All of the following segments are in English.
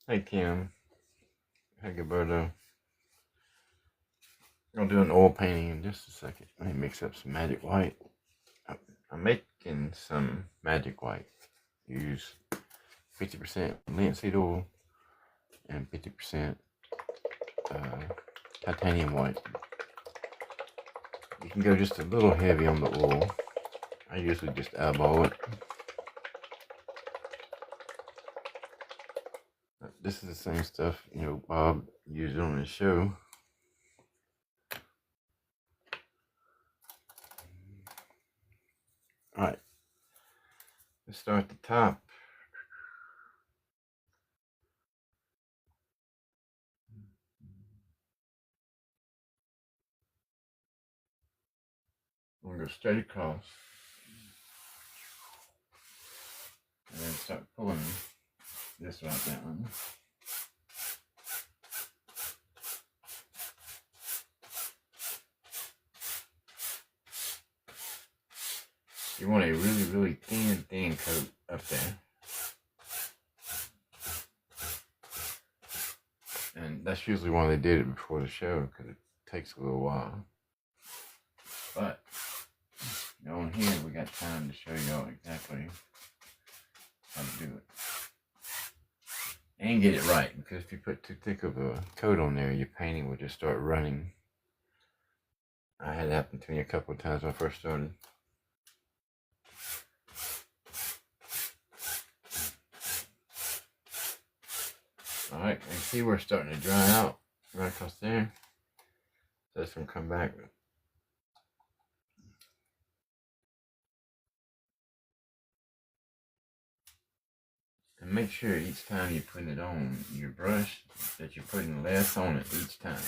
Hey Kim, hey Gilberto. I'm gonna do an oil painting in just a second. Let me mix up some magic white. I'm making some magic white. Use 50% linseed oil and 50% uh, titanium white. You can go just a little heavy on the oil. I usually just eyeball it. This is the same stuff, Bob used on his show. Alright, let's start at the top. I'm going to go straight across. And then start pulling this right down. You want a really, really thin coat up there. And that's usually why they did it before the show, because it takes a little while. But on here, we got time to show y'all exactly how to do it. And get it right, because if you put too thick of a coat on there, your painting will just start running. I had it happen to me a couple of times when I first started. Alright, and see we're starting to dry out right across there. So it's going to come back. And make sure each time you're putting it on your brush that you're putting less on it each time.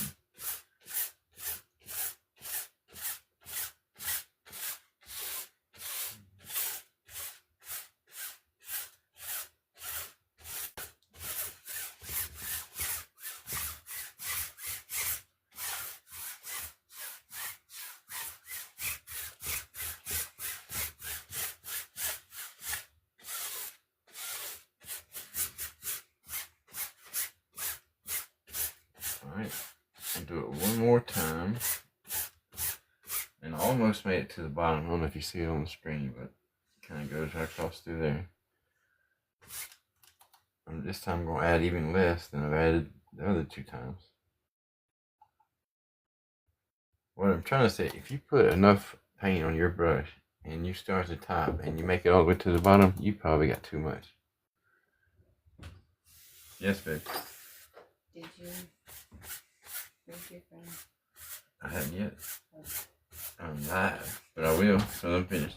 Alright, I'll do it one more time. And I almost made it to the bottom. I don't know if you see it on the screen, but it kind of goes right across through there. And this time I'm going to add even less than I've added the other two times. What I'm trying to say, if you put enough paint on your brush and you start at the top and you make it all the way to the bottom, you probably got too much. Yes, babe. Did you bring your friend? I haven't yet. I'm live, but I will, so I'm finished.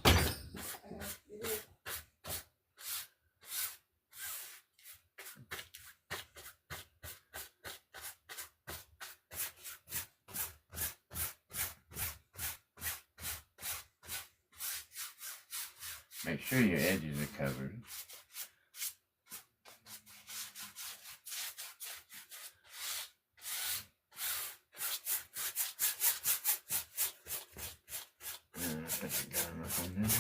Make sure your edges are covered. And I think I got enough on there.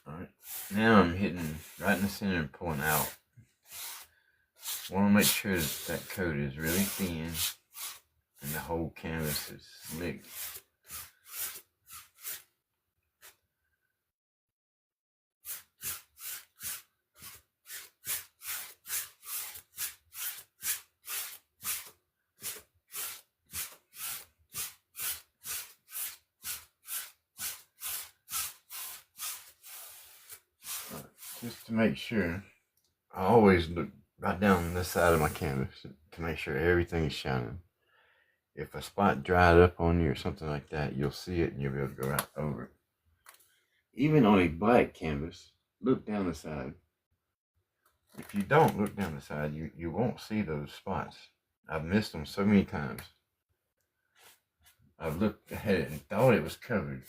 Alright, now I'm hitting right in the center and pulling out. I want to make sure that coat is really thin and the whole canvas is slick. Just to make sure, I always look right down this side of my canvas to make sure everything is shining. If a spot dried up on you or something like that, you'll see it and you'll be able to go right over it. Even on a black canvas, look down the side. If you don't look down the side, you won't see those spots. I've missed them so many times. I've looked at it and thought it was covered,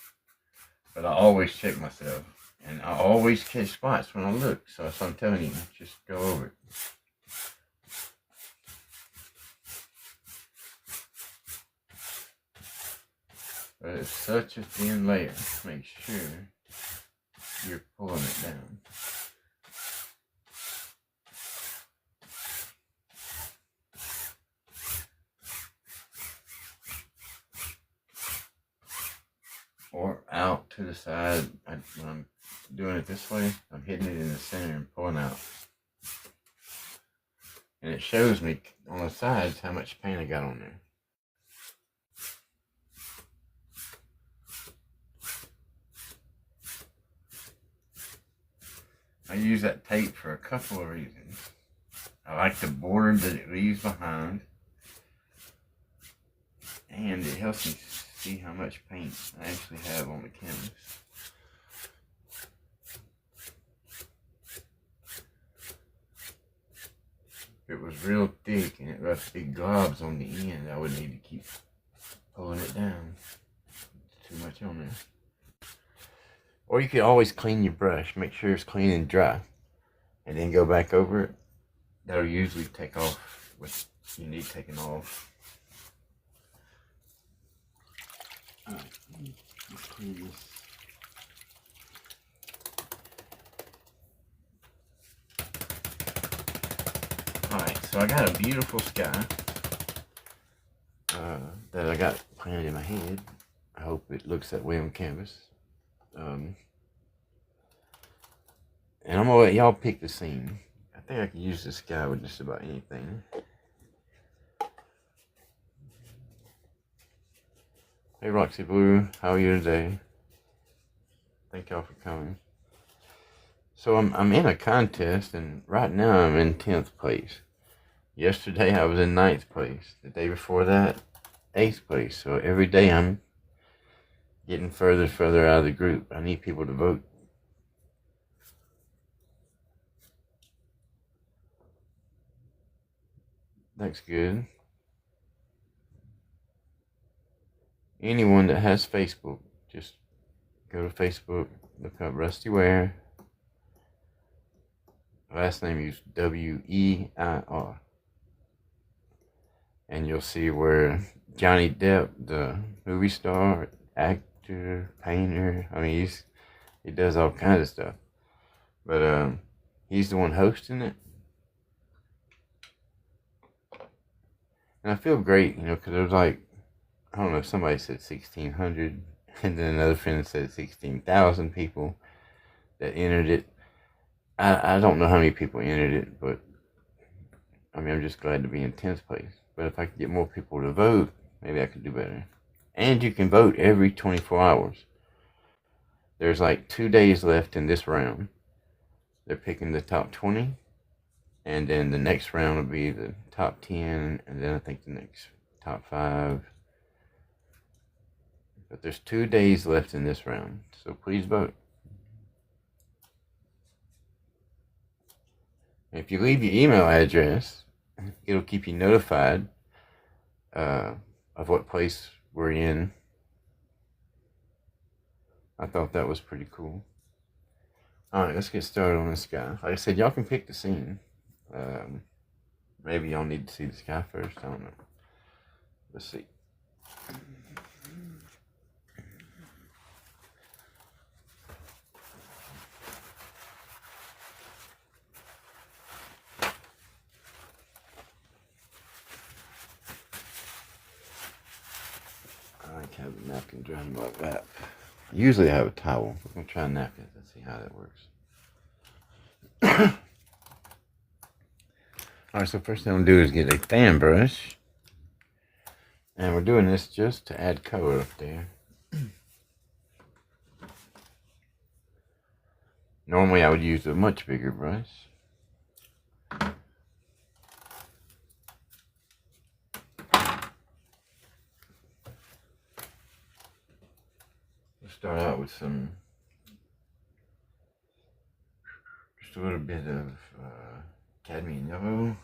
But I always check myself. And I always catch spots when I look. So that's what I'm telling you. Just go over it. But it's such a thin layer. Make sure you're pulling it down. Or out to the side. When I'm doing it this way, I'm hitting it in the center and pulling out. And it shows me on the sides how much paint I got on there. I use that tape for a couple of reasons. I like the border that it leaves behind. And it helps me see how much paint I actually have on the canvas. If it was real thick and it left big globs on the end, I would need to keep pulling it down. Too much on there. Or you could always clean your brush. Make sure it's clean and dry. And then go back over it. That'll usually take off what you need taken off. Alright, let's clean this. Alright, so I got a beautiful sky that I got planted in my head. I hope it looks that way on canvas. And I'm gonna let y'all pick the scene. I think I can use the sky with just about anything. Hey Roxy Blue, how are you today? Thank y'all for coming. So I'm in a contest, and right now I'm in 10th place. Yesterday I was in 9th place. The day before that, 8th place. So every day I'm getting further out of the group. I need people to vote. That's good. Anyone that has Facebook, just go to Facebook, look up Rusty Weir. Last name is W-E-I-R. And you'll see where Johnny Depp, the movie star, actor, painter, I mean, he does all kinds of stuff. But he's the one hosting it. And I feel great, you know, because there was like, I don't know, somebody said 1,600, and then another friend said 16,000 people that entered it. I don't know how many people entered it, but I mean, I'm just glad to be in 10th place. But if I could get more people to vote, maybe I could do better. And you can vote every 24 hours. There's like 2 days left in this round. They're picking the top 20. And then the next round will be the top 10. And then I think the next top 5. But there's 2 days left in this round. So please vote. If you leave your email address, it'll keep you notified of what place we're in. I thought that was pretty cool. Alright, let's get started on this guy. Like I said, y'all can pick the scene. Maybe y'all need to see the sky first. I don't know. Let's see. I like having a napkin drying my lap. Usually I have a towel. I'm going to try a napkin. Let's see how that works. Alright, so first thing I'm going to do is get a fan brush. And we're doing this just to add color up there. Normally I would use a much bigger brush. We'll start out with just a little bit of cadmium yellow.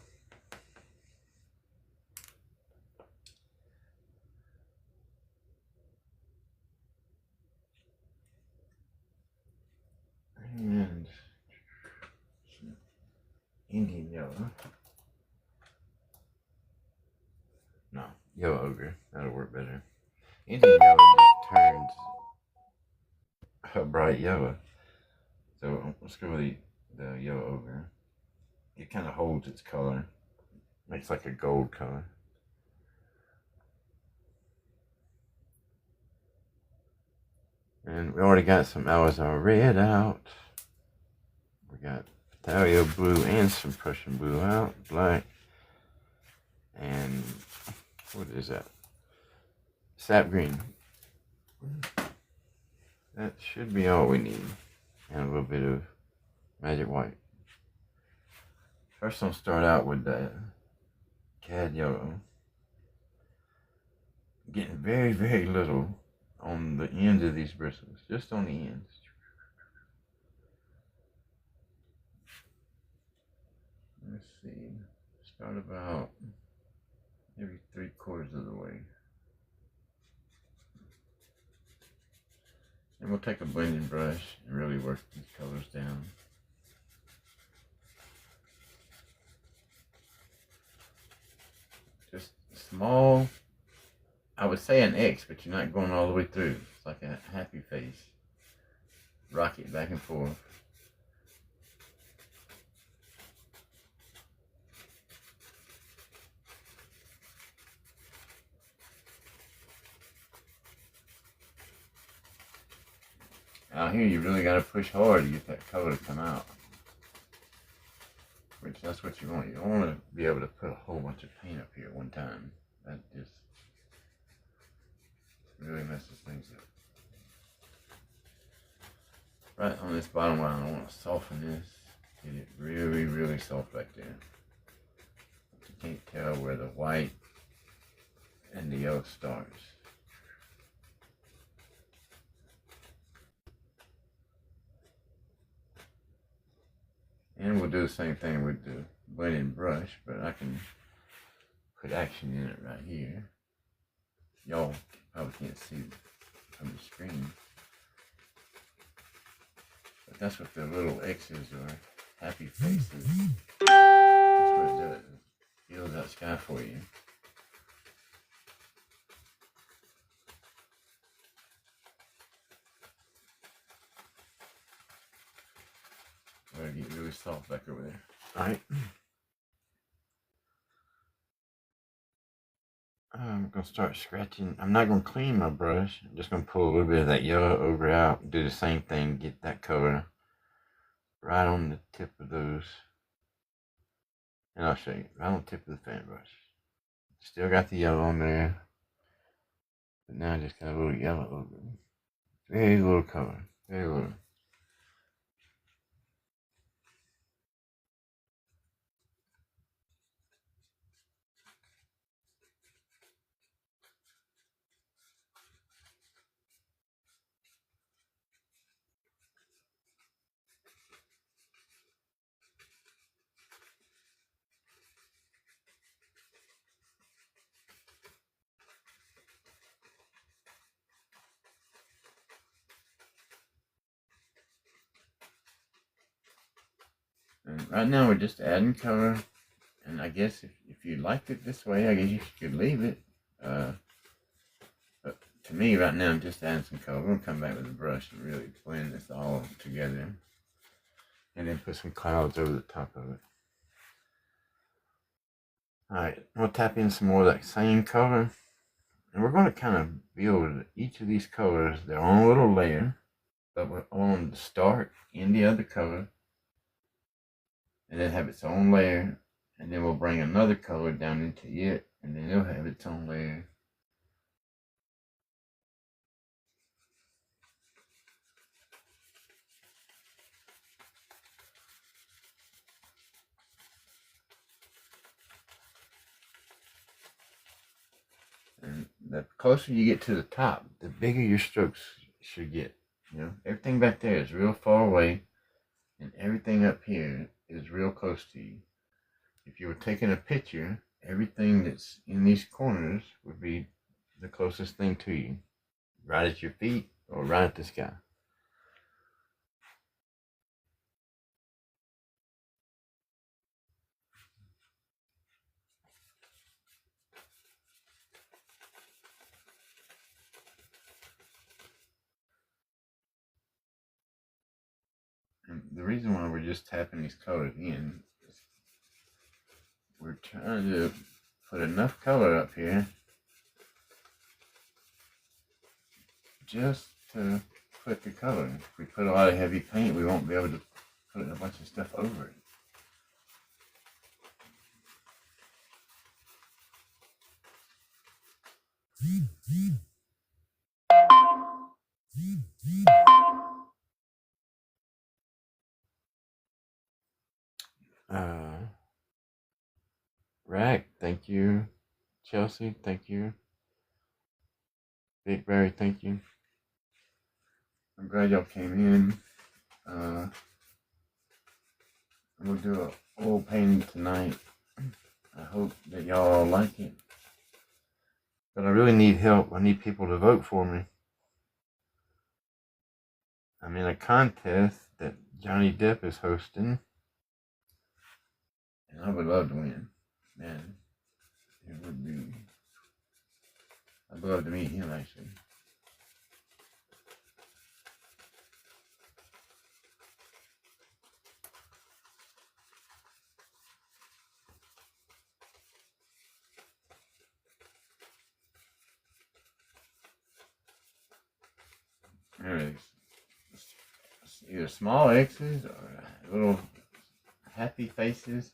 Indian yellow. No, yellow ochre. That'll work better. Indian yellow just turns a bright yellow. So let's go with the yellow ochre. It kind of holds its color. Makes like a gold color. And we already got some Alizar red out. We got Italia blue and some Prussian blue out. Black. And what is that? Sap green. That should be all we need. And a little bit of magic white. First I'll start out with the cad yellow. Getting very, very little on the ends of these bristles. Just on the ends. Let's see. Start about maybe 3/4 of the way. And we'll take a blending brush and really work these colors down. Just small, I would say an X, but you're not going all the way through. It's like a happy face. Rock it back and forth. Out here, you really got to push hard to get that color to come out. Which, that's what you want. You don't want to be able to put a whole bunch of paint up here at one time. That just really messes things up. Right on this bottom line, I want to soften this. Get it really, really soft back there. You can't tell where the white and the yellow starts. And we'll do the same thing with the blending brush, but I can put action in it right here. Y'all probably can't see from the screen. But that's what the little X's or happy faces. That's what it does. It fills that sky for you. Gotta get really soft back over there. Alright. I'm going to start scratching. I'm not going to clean my brush. I'm just going to pull a little bit of that yellow ochre out and do the same thing. Get that color right on the tip of those. And I'll show you. Right on the tip of the fan brush. Still got the yellow on there. But now I just got a little yellow ochre. Very little color. Very little. And right now we're just adding color. And I guess if you liked it this way, I guess you could leave it. But to me right now, I'm just adding some color. We're going to come back with a brush and really blend this all together. And then put some clouds over the top of it. Alright, I'm going to tap in some more of that same color. And we're going to kind of build each of these colors their own little layer. But we're on the start in the other color. And then have its own layer. And then we'll bring another color down into it. And then it'll have its own layer. And the closer you get to the top, the bigger your strokes should get. You know, everything back there is real far away, and everything up here is real close to you. If you were taking a picture, everything that's in these corners would be the closest thing to you, right at your feet or right at the sky. the reason why we're just tapping these colors in is we're trying to put enough color up here just to put the color. If we put a lot of heavy paint, we won't be able to put a bunch of stuff over it. Rack, thank you. Chelsea, thank you. Big Barry, thank you. I'm glad y'all came in. I'm gonna do an oil painting tonight. I hope that y'all like it. But I really need help. I need people to vote for me. I'm in a contest that Johnny Depp is hosting. And I would love to win. Man, it would be. I'd love to meet him actually. There's either small X's or little happy faces.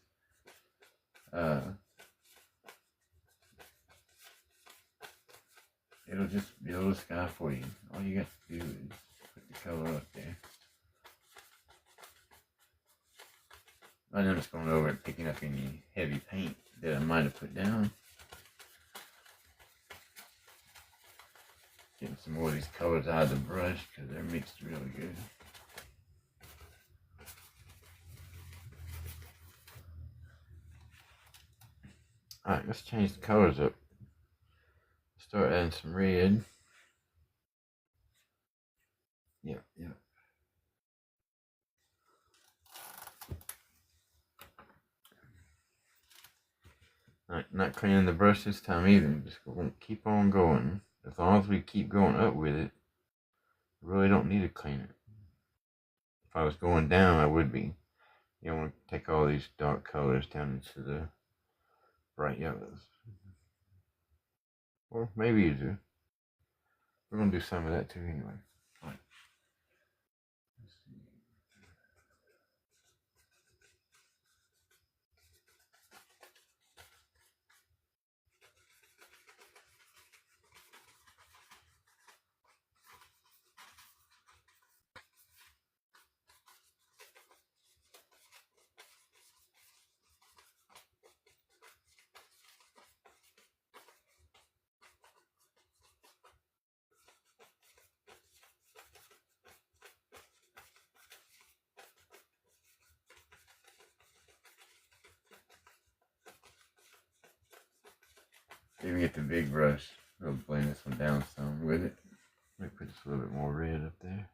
It'll just build a sky for you. All you got to do is put the color up there. And I'm just going over and picking up any heavy paint that I might have put down. Getting some more of these colors out of the brush because they're mixed really good. Alright, let's change the colors up. Start adding some red. Yeah. Alright, not cleaning the brush this time either. Just gonna keep on going. As long as we keep going up with it, we really don't need to clean it. If I was going down, I would be. You don't want to take all these dark colors down into the bright yellows. Or maybe you do. We're going to do some of that too anyway. All right. Let's see. Maybe get the big brush. We'll blend this one down some with it. Maybe put just a little bit more red up there.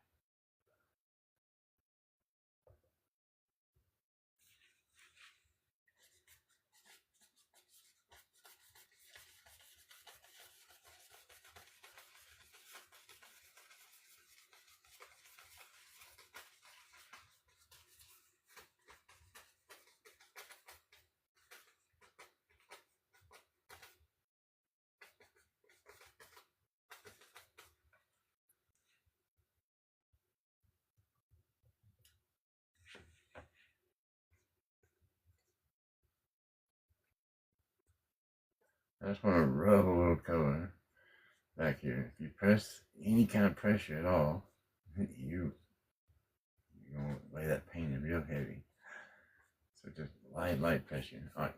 I just want to rub a little color back here. If you press any kind of pressure at all, you're going to lay that paint in real heavy. So just light pressure. Alright.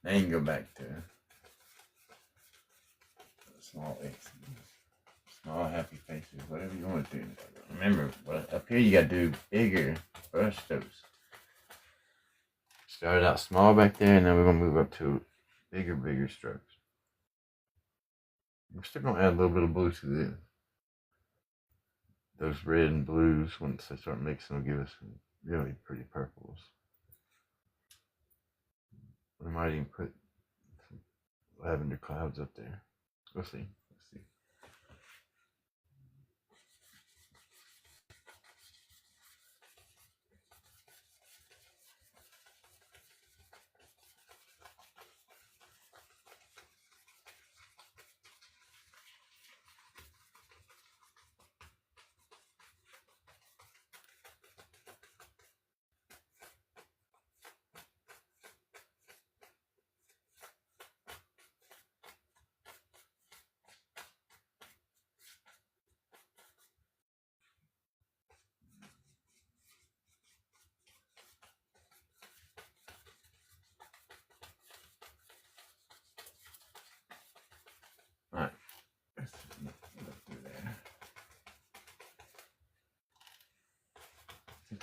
Now you can go back to small X, small happy faces, whatever you want to do. Remember, up here you got to do bigger brush strokes. Started out small back there, and then we're going to move up to bigger strokes. We're still going to add a little bit of blue to this. Those red and blues, once they start mixing, will give us some really pretty purples. We might even put some lavender clouds up there. We'll see. Let's see.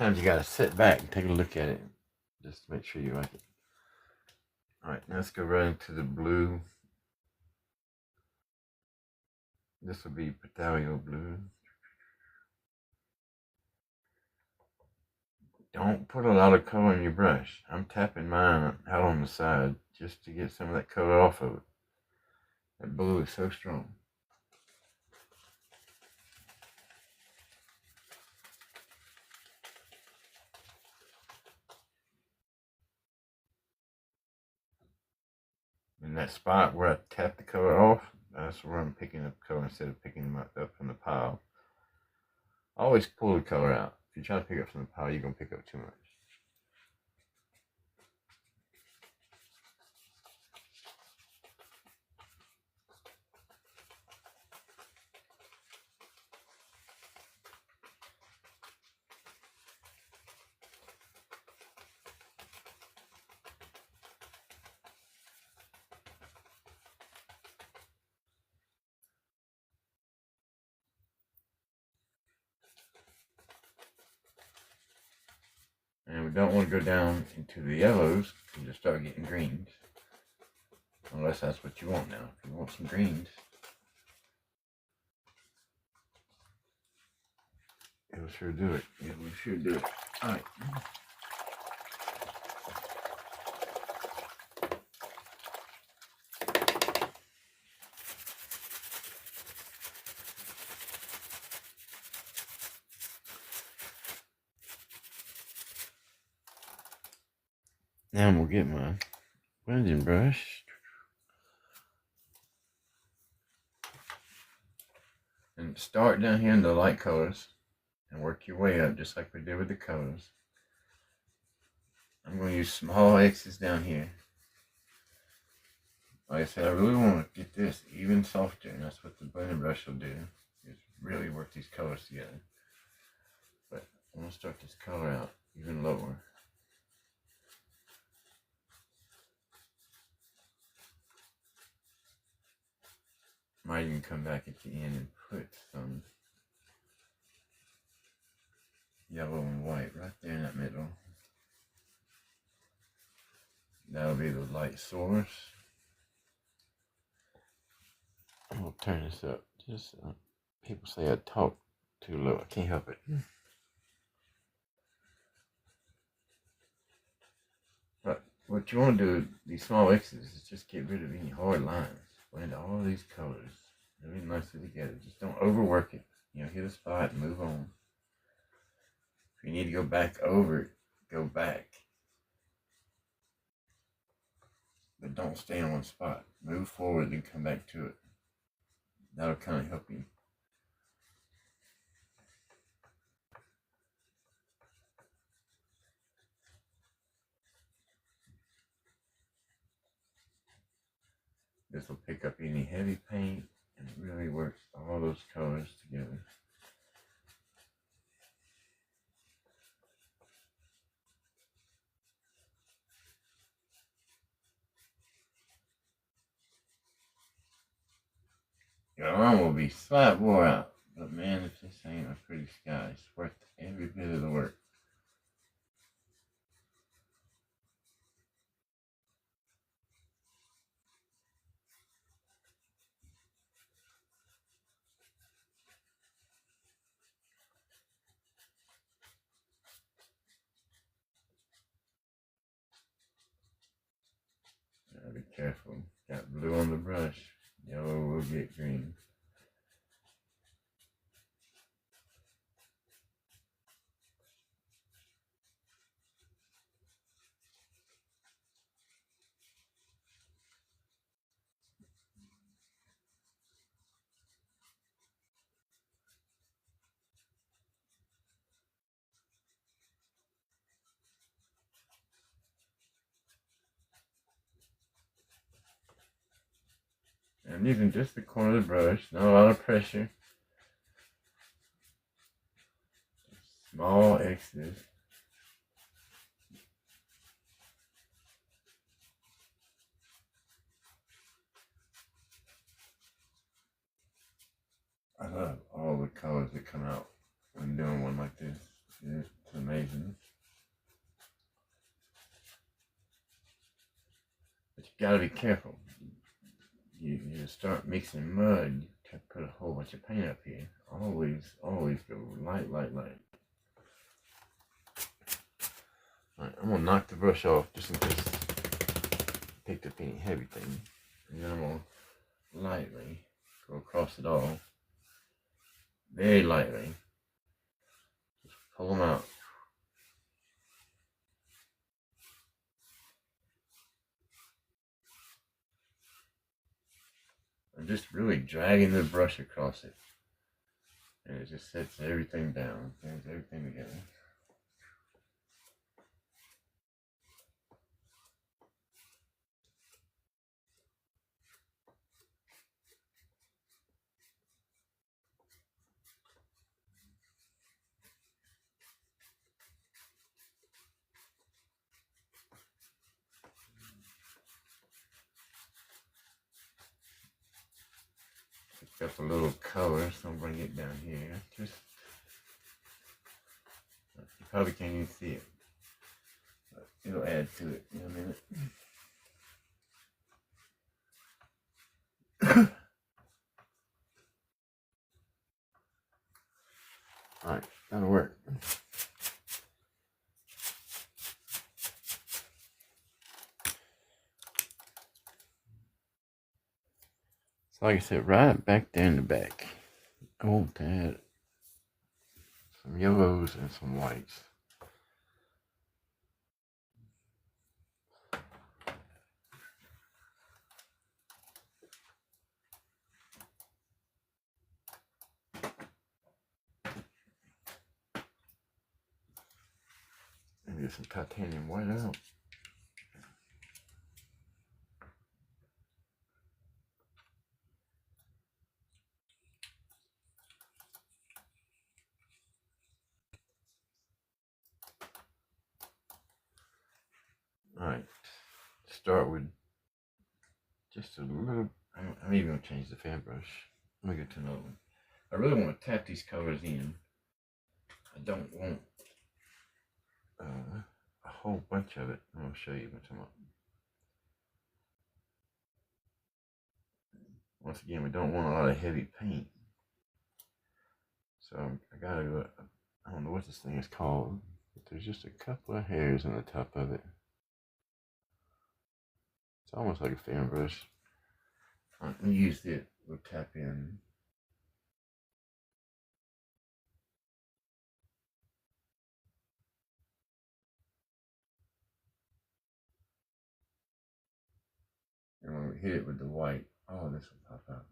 sometimes you gotta sit back and take a look at it just to make sure you like it. Alright, now let's go right into the blue. This will be Petalio blue. Don't put a lot of color in your brush. I'm tapping mine out on the side just to get some of that color off of it. That blue is so strong. In that spot where I tap the color off, that's where I'm picking up color instead of picking them up from the pile. Always pull the color out. If you try to pick up from the pile, you're going to pick up too much. And we don't want to go down into the yellows and just start getting greens. Unless that's what you want now. If you want some greens, it'll sure do it. It will sure do it. Alright. Now I'm going to get my blending brush and start down here in the light colors and work your way up just like we did with the colors. I'm going to use small X's down here. Like I said, I really want to get this even softer, and that's what the blending brush will do, is really work these colors together. But I'm going to start this color out even lower. Might even come back at the end and put some yellow and white right there in that middle. That'll be the light source. I'm gonna turn this up. Just people say I talk too low. I can't help it. But what you want to do with these small X's is just get rid of any hard lines. Blend all these colors really nicely together. Just don't overwork it. You know, hit a spot and move on. If you need to go back over it, go back. But don't stay in one spot. Move forward and come back to it. That'll kind of help you. This will pick up any heavy paint, and it really works all those colors together. Your arm will be slap wore out, but man, if this ain't a pretty sky, it's worth every bit of the work. Now be careful. Got blue on the brush. Yellow will get green. I'm using just the corner of the brush, not a lot of pressure. Small X's. I love all the colors that come out when doing one like this. It's amazing. amazing. But you gotta be careful. You start mixing mud, you put a whole bunch of paint up here. Always go light, light, light. Alright, I'm gonna knock the brush off just in case I picked up any heavy thing. And then I'm gonna lightly go across it all. Very lightly. Just pull them out. I'm just really dragging the brush across it. And it just sets everything down, brings everything together. Pick up a little color, so I'll bring it down here. Just, you probably can't even see it, but it'll add to it in a minute. Alright, that'll work. So like I said, right back there in the back, I want to add some yellows and some whites. And get some titanium white out. Alright, start with just a little. I'm even going to change the fan brush. I'm going to get to another one. I really want to tap these colors in. I don't want a whole bunch of it. I'm going to show you what I'm talking about. Once again, we don't want a lot of heavy paint. So I gotta go, I don't know what this thing is called, but there's just a couple of hairs on the top of it. It's almost like a fan brush. Let me use it. We'll tap in. And when we hit it with the white, oh, this will pop out.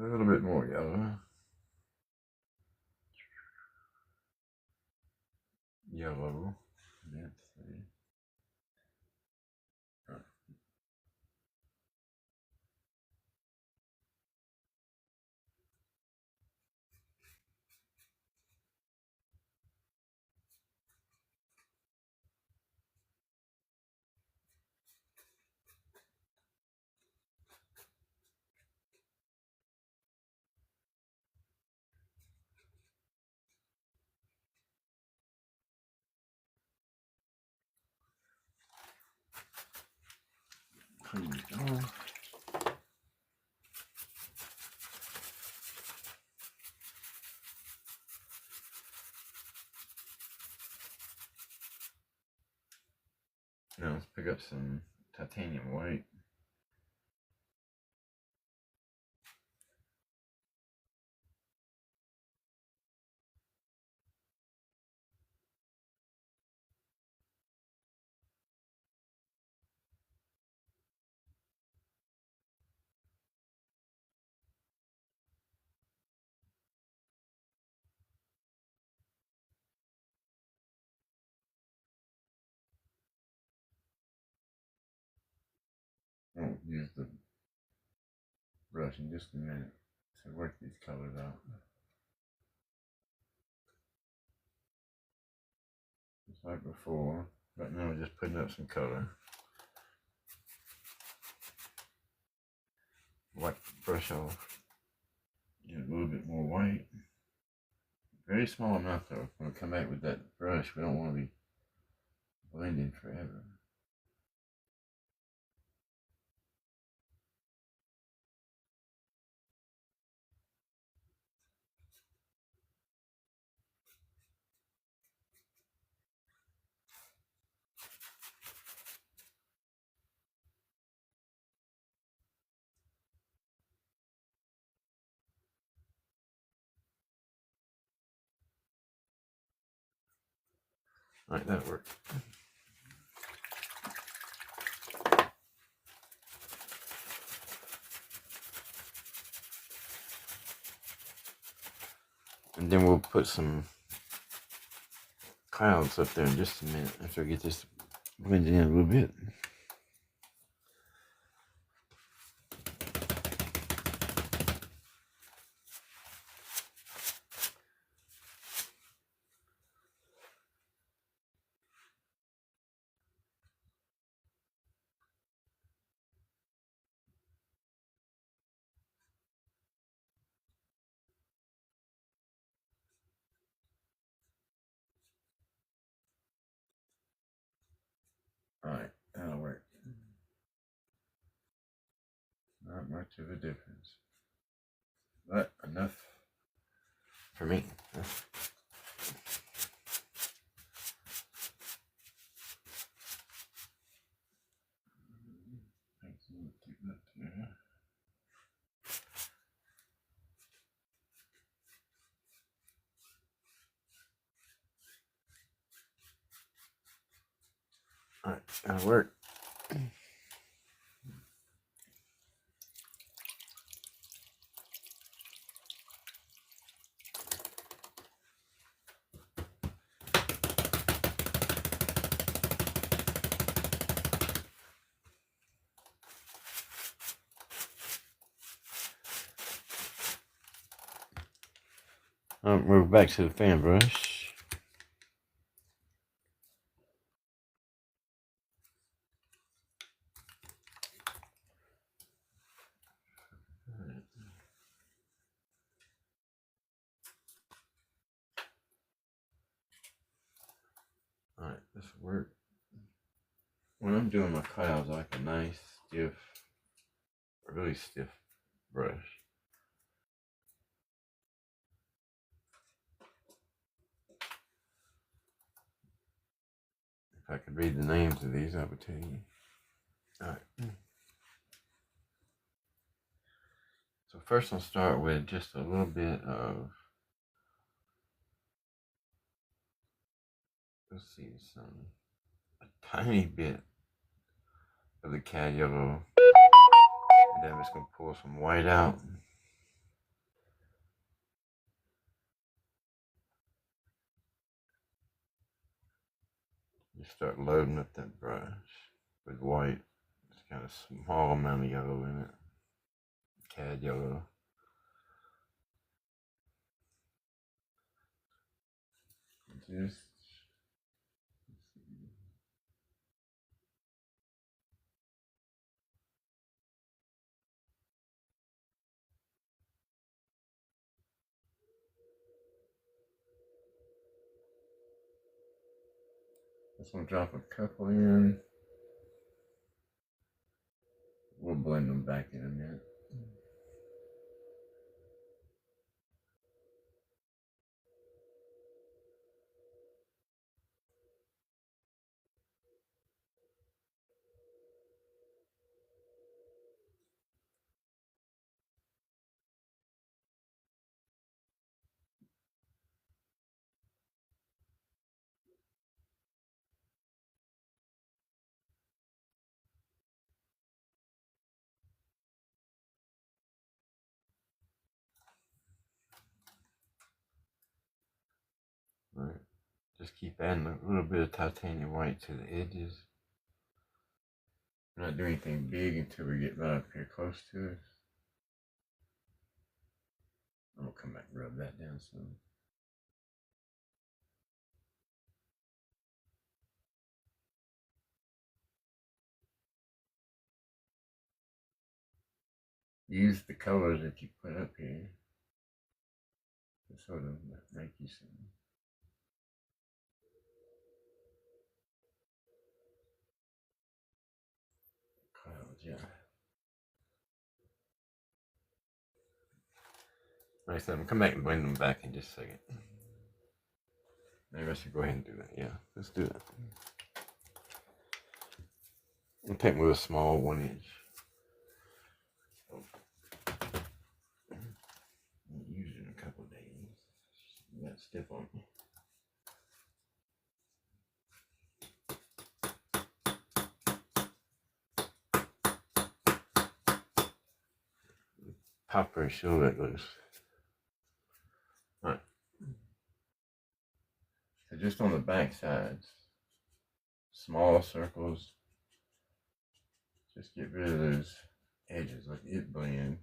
A little bit more yellow. Yellow. Let's see. Clean it off. Now let's pick up some titanium white. use the brush in just a minute to work these colors out. Just like before, but now we're just putting up some color. Wipe the brush off. Get a little bit more white. Very small amount though. When we come back with that brush, we don't want to be blending forever. Alright, that'll work. And then we'll put some clouds up there in just a minute after I get this blended in a little bit. Alright, that'll work. Not much of a difference. But enough for me. Alright, that'll work. I'll move back to the fan brush. Alright, this will work. When I'm doing my clouds, I like a nice, stiff, really stiff brush. If I could read the names of these, I would tell you. Alright. So first I'll start with just a little bit of, let's see, a tiny bit of the cad yellow. And then I'm just going to pull some white out. Just start loading up that brush with white. It's got a small amount of yellow in it. Cad yellow. Just want to drop a couple in. We'll blend them back in a minute. Right. Just keep adding a little bit of titanium white to the edges. We're not doing anything big until we get right up here close to us. I'm gonna come back and rub that down some. Use the colors that you put up here to sort of make you some clouds, yeah. Like I said, I'm gonna come back and blend them back in just a second. Maybe I should go ahead and do that. Yeah, let's do that. I'll paint with a small 1-inch. I'll use it in a couple of days. Got stiff on me. Pop very sure that loose. Alright. So just on the back sides, small circles. Just get rid of those edges, let it blend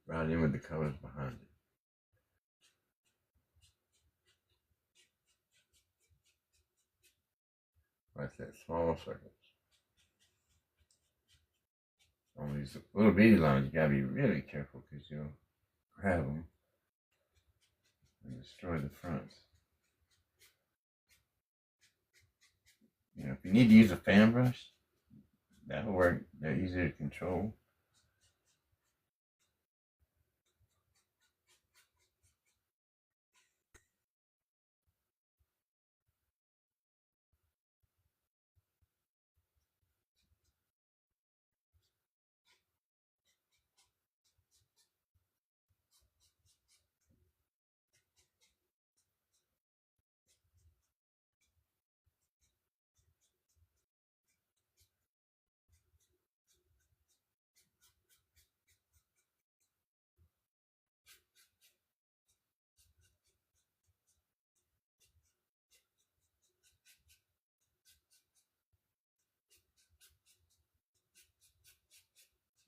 right in with the colors behind it. Like that, small circles. On these little bitty lines, you gotta be really careful because you'll grab them and destroy the fronts. You know, if you need to use a fan brush, that'll work. They're easier to control.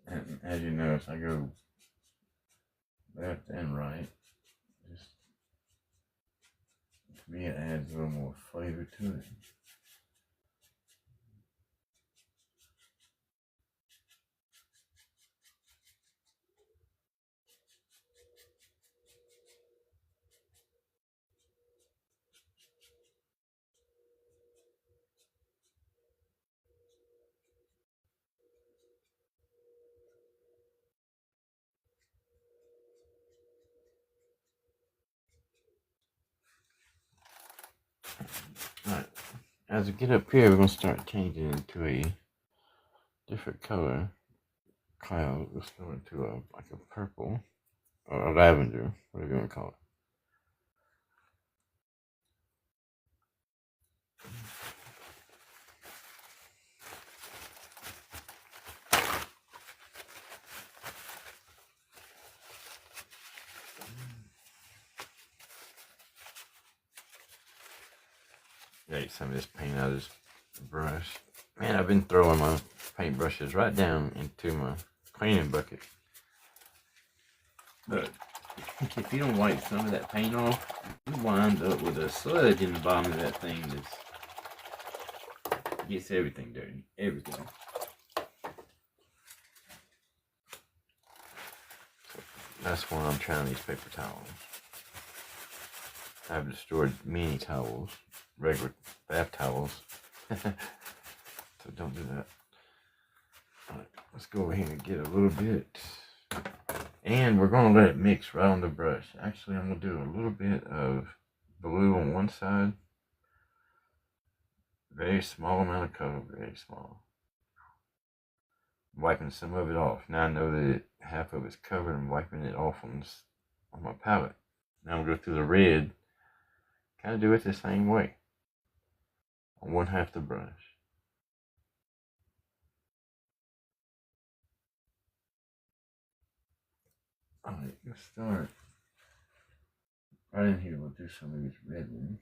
And as you notice, I go left and right. Just to me, it adds a little more flavor to it. Alright, as we get up here, we're going to start changing into a different color cloud. Let's go into like a purple or a lavender, whatever you want to call it. Get some of this paint out of this brush. Man, I've been throwing my paint brushes right down into my cleaning bucket. But if you don't wipe some of that paint off, you wind up with a sludge in the bottom of that thing that gets everything dirty. Everything. That's why I'm trying these paper towels. I've destroyed many towels, regular bath towels. So don't do that. Alright, let's go over here and get a little bit. And we're going to let it mix right on the brush. Actually, I'm going to do a little bit of blue on one side. Very small amount of color, very small. Wiping some of it off. Now I know that half of it's covered. I'm wiping it off on my palette. Now I'm going to go through the red. Kind of do it the same way. On one half the brush. Alright, let's start. Right in here, we'll do some of these red ones.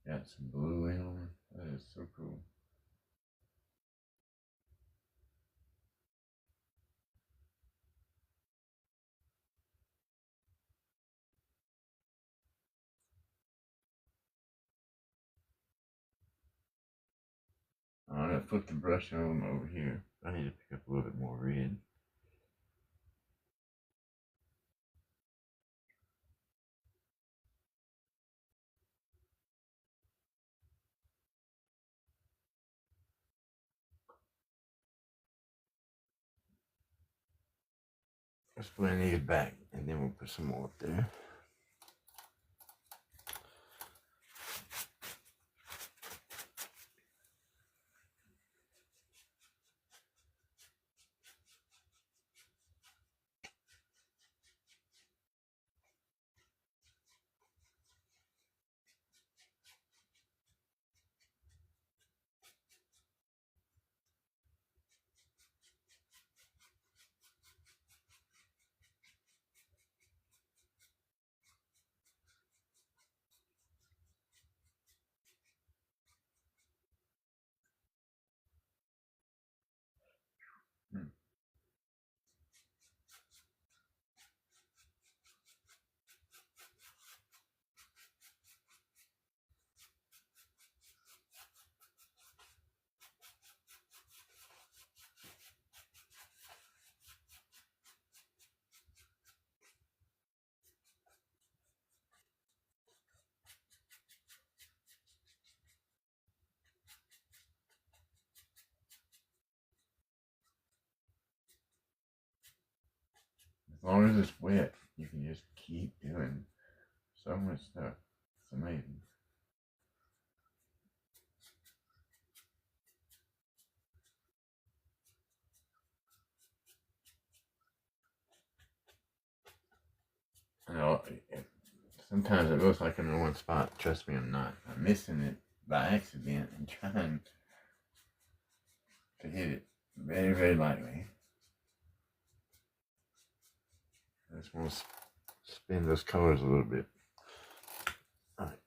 Got got some blue in them. That is so cool. Alright, I flipped the brush on over here. I need to pick up a little bit more red. Let's blend these back and then we'll put some more up there. As long as it's wet, you can just keep doing so much stuff. It's amazing. You know, sometimes it looks like I'm in one spot. Trust me, I'm not. I'm missing it by accident and trying to hit it very, very lightly. I just want to spin those colors a little bit. Alright.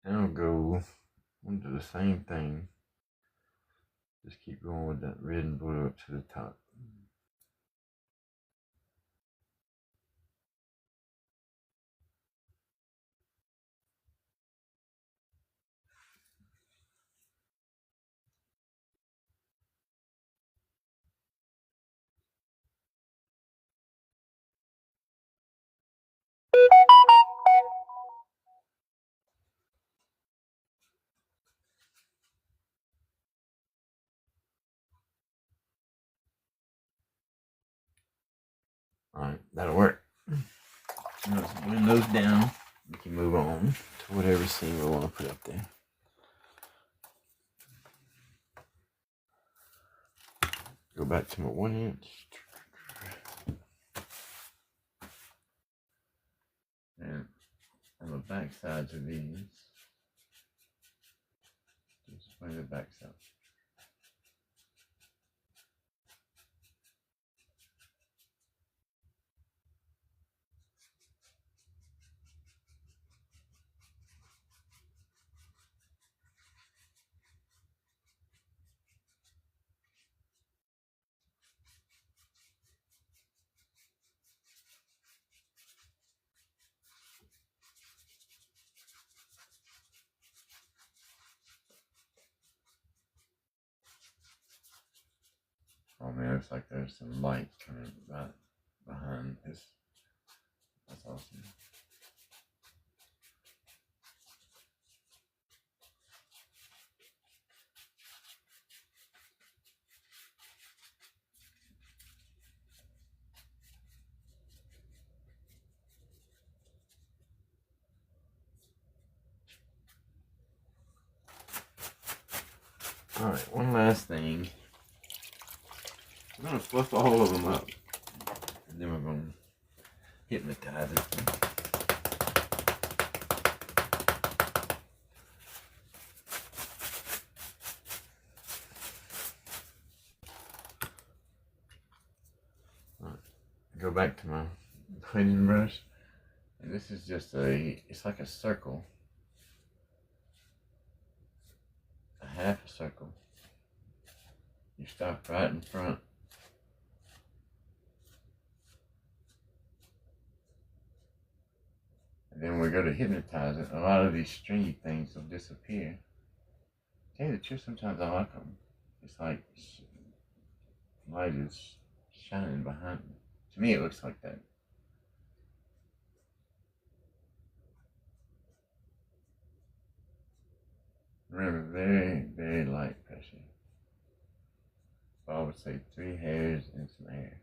Now I'll go into the same thing. Just keep going with that red and blue up to the top. Alright, that'll work. Let's blend those down. We can move on to whatever scene we want to put up there. Go back to my 1 inch. And on the back sides of these, just play the back side. Oh man, looks like there's some light coming right behind this. That's awesome. Alright, one last thing. I'm going to fluff all of them up. And then we're going to hypnotize it. Alright, go back to my cleaning brush. And this is just it's like a circle. A half a circle. You stop right in front. And then we go to hypnotize it. A lot of these stringy things will disappear. To tell you the truth, sometimes I like them. It's like light is shining behind me. To me, it looks like that. Remember, very, very light pressure. So I would say 3 hairs and some air.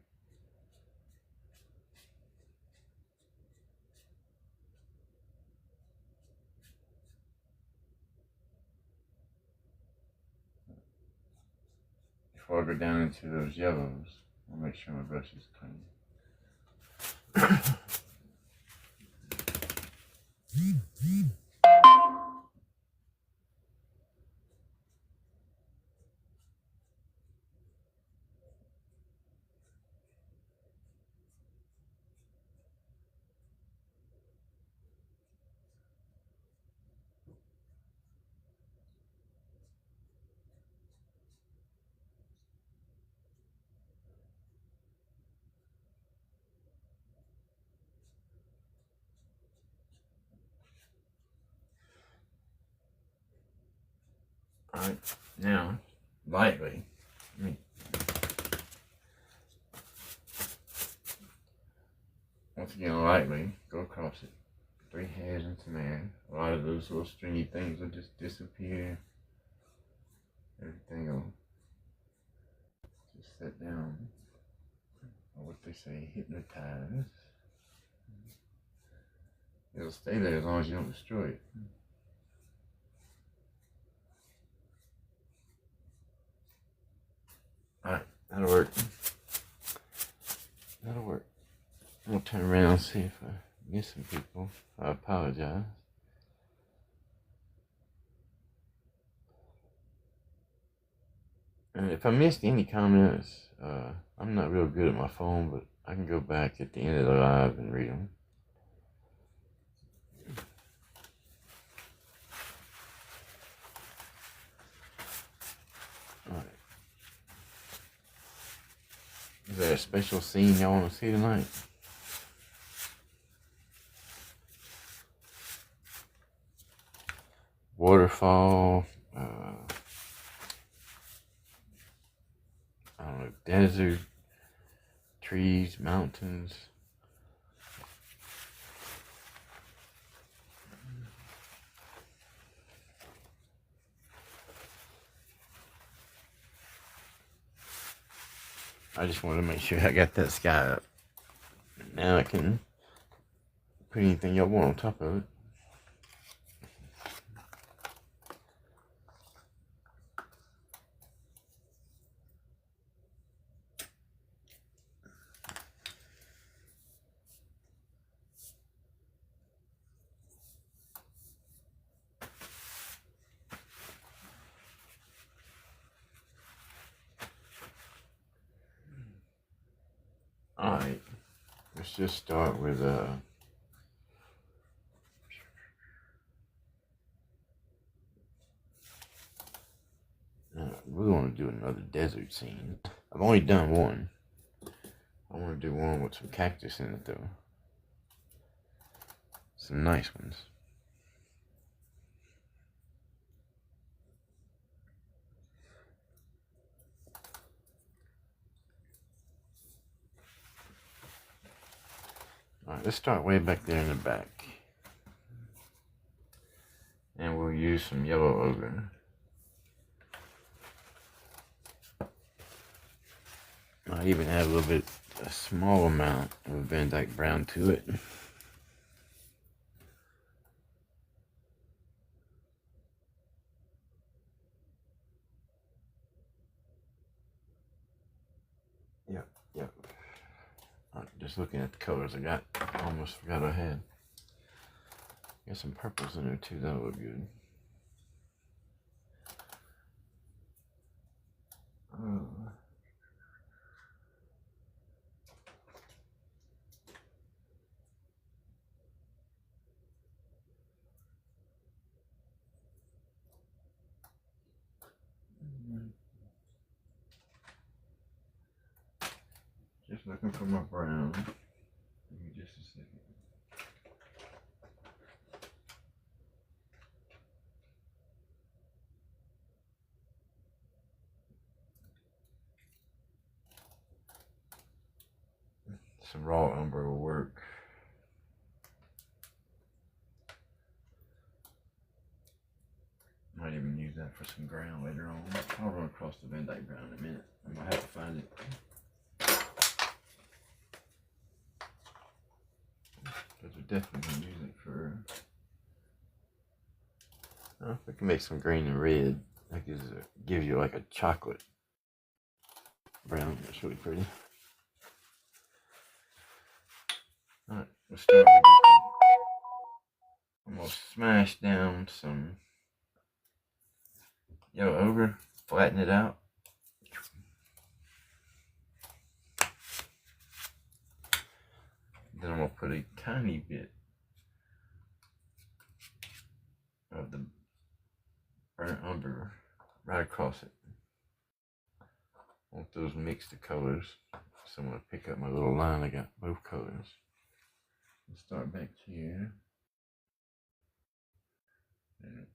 Before I go down into those yellows, I'll make sure my brush is clean. Alright, now, lightly, once again, lightly, go across it. 3 hairs and some air. A lot of those little stringy things will just disappear. Everything will just sit down. Or what they say, hypnotize. It'll stay there as long as you don't destroy it. Alright, that'll work. That'll work. I'll turn around and see if I miss some people. I apologize. And if I missed any comments, I'm not real good at my phone, but I can go back at the end of the live and read them. Alright. Is there a special scene y'all want to see tonight? Waterfall, I don't know, desert, trees, mountains. I just wanted to make sure I got that sky up. Now I can put anything y'all want on top of it. Alright, let's just start with we want to do another desert scene. I've only done one. I want to do one with some cactus in it though. Some nice ones. Alright, let's start way back there in the back. And we'll use some yellow ochre. I even add a little bit, a small amount of Van Dyke brown to it. Yep. Just looking at the colors I got, almost forgot I had. Got some purples in there too, that'll look good. looking for my brown. Give me just a second. Some raw umber will work. Might even use that for some ground later on. I'll run across the Van Dyke brown in a minute. I might have to find it. But we're definitely gonna use it for. Oh, we can make some green and red. That gives you like a chocolate brown. It's really pretty. Alright, we'll start with just I'm gonna smash down some yellow ochre, flatten it out. Then I'm gonna put a tiny bit of the burnt umber right across it. I want those mixed the colors. So I'm gonna pick up my little line. I got both colors. Let's start back here. And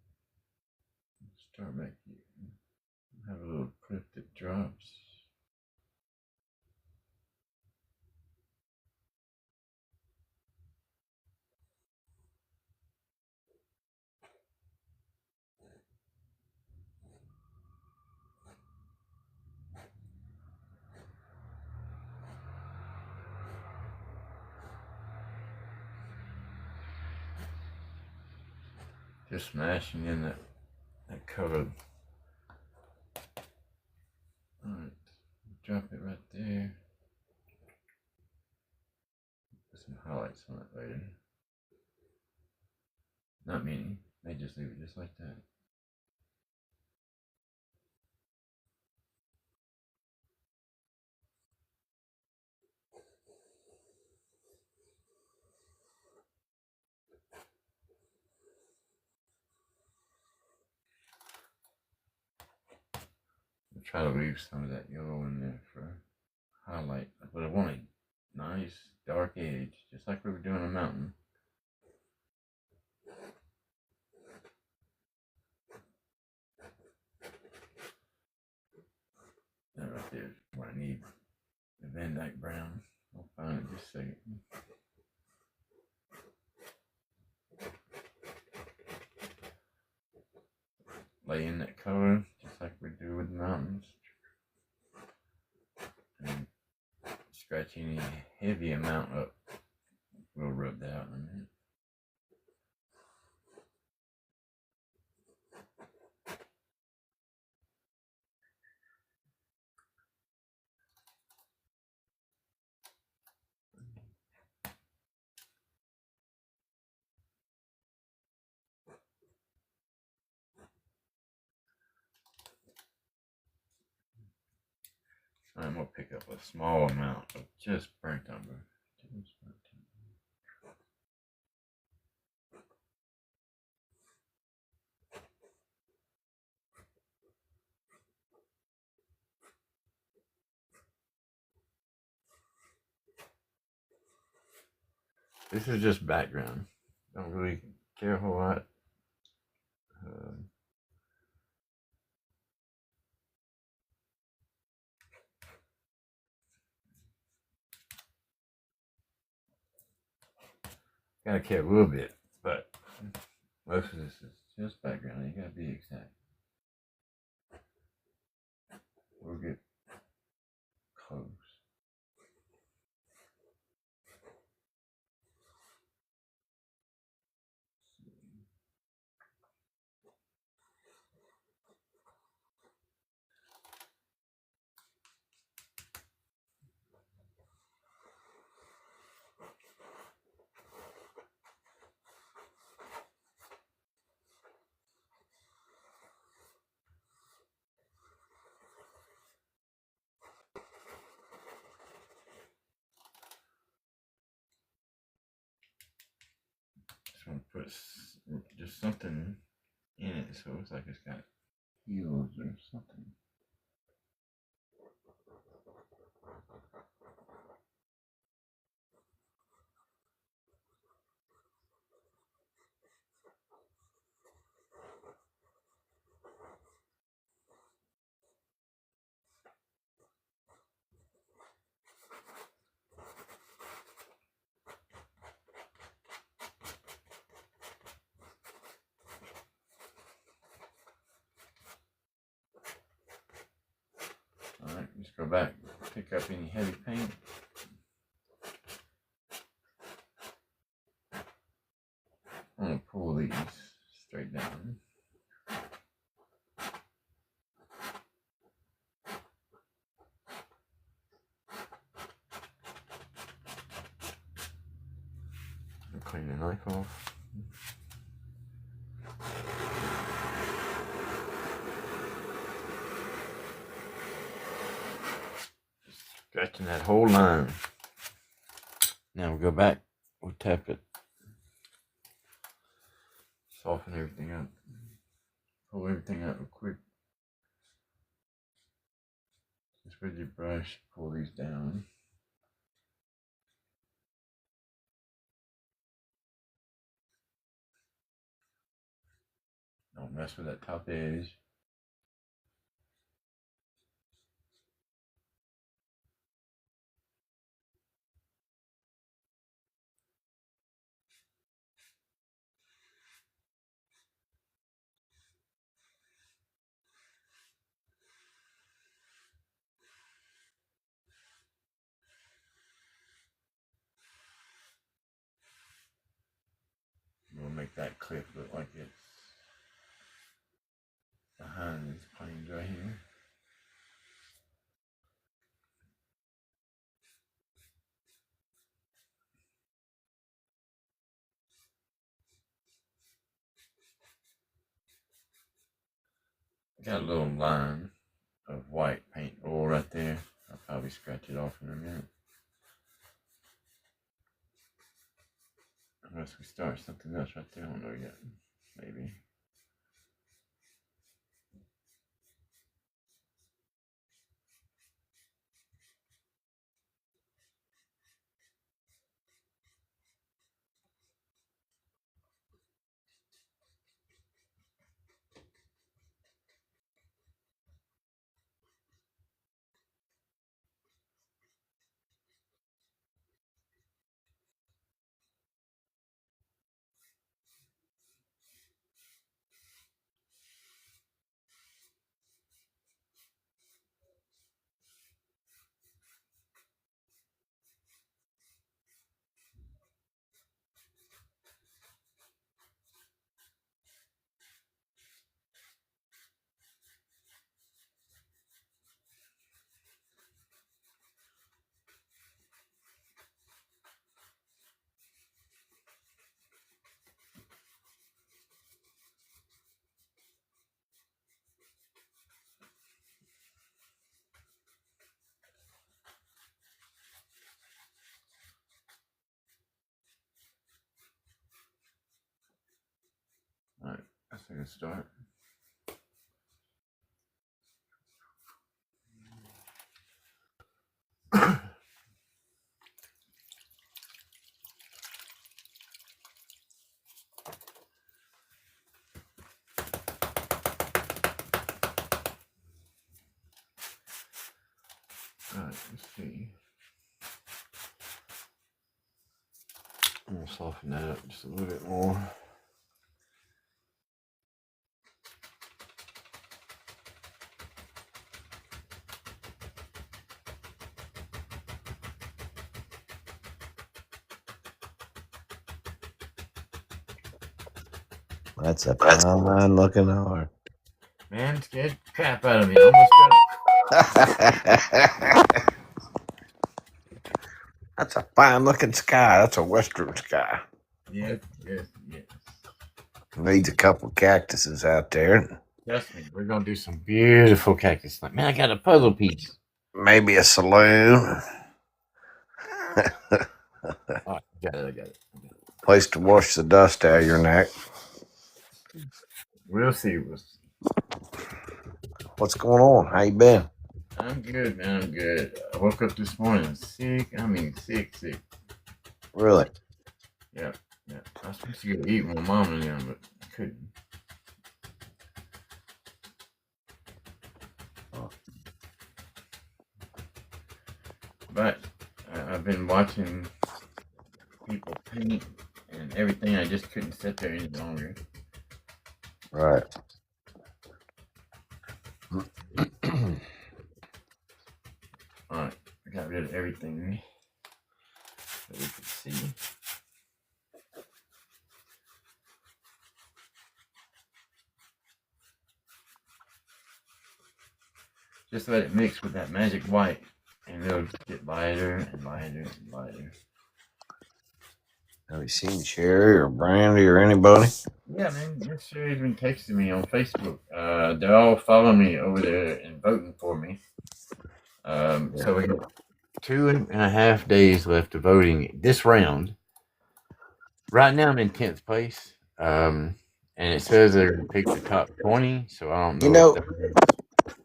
start back here. Have a little clip that drops. Just smashing in that color. Alright, drop it right there. Put some highlights on it later. Not many. May just leave it just like that. I'll try to leave some of that yellow in there for highlight, but I want a nice dark edge, just like we were doing on a mountain. That right there is what I need. The Van Dyke brown. I'll find it just a second. Lay in that color, just like we do with the mountains. And scratch any heavy amount up. We'll rub that out in a minute. I'm going to pick up a small amount of just burnt umber. This is just background. Don't really care a whole lot. Gotta care a little bit, but most of this is just background. You gotta be exact. We'll get close. Just want to put just something in it so it's like it's got heels or something. go back, pick up any heavy paint. I'm gonna pull these straight down. Clean the knife off. Stretching that whole line. Now we'll go back, we'll tap it. Soften everything up. Pull everything out real quick. Just with your brush, pull these down. Don't mess with that top edge. We'll make that clip look like it's behind these planes right here. Got a little line of white paint oil right there. I'll probably scratch it off in a minute. Unless we start something else right there, I don't know yet. Maybe. Alright, I think I'll start. Alright, let's see. I'm gonna soften that up just a little bit more. That's a fine looking hard. Man, scared the crap out of me. Almost got That's a fine looking sky. That's a western sky. Yes, yes, yes. Needs a couple cactuses out there. Trust me, we're gonna do some beautiful cactus. Man, I got a puzzle piece. Maybe a saloon. Oh, I got it. Place to wash the dust out of your neck. We'll see. What's going on? How you been? I'm good, man. I'm good. I woke up this morning sick. I mean, sick. Really? Yeah. I was supposed to go eat with my mom and them, but I couldn't. But I've been watching people paint and everything. I just couldn't sit there any longer. Right. rid of everything that we can see. Just let it mix with that magic white, and it'll get lighter and lighter and lighter. Have you seen Sherry or Brandy or anybody? Yeah, man. Miss Sherry's been texting me on Facebook. They're all following me over there and voting for me. So we got 2.5 days left of voting this round. Right now, I'm in 10th place. And it says they're going to pick the top 20. So I don't know. You know,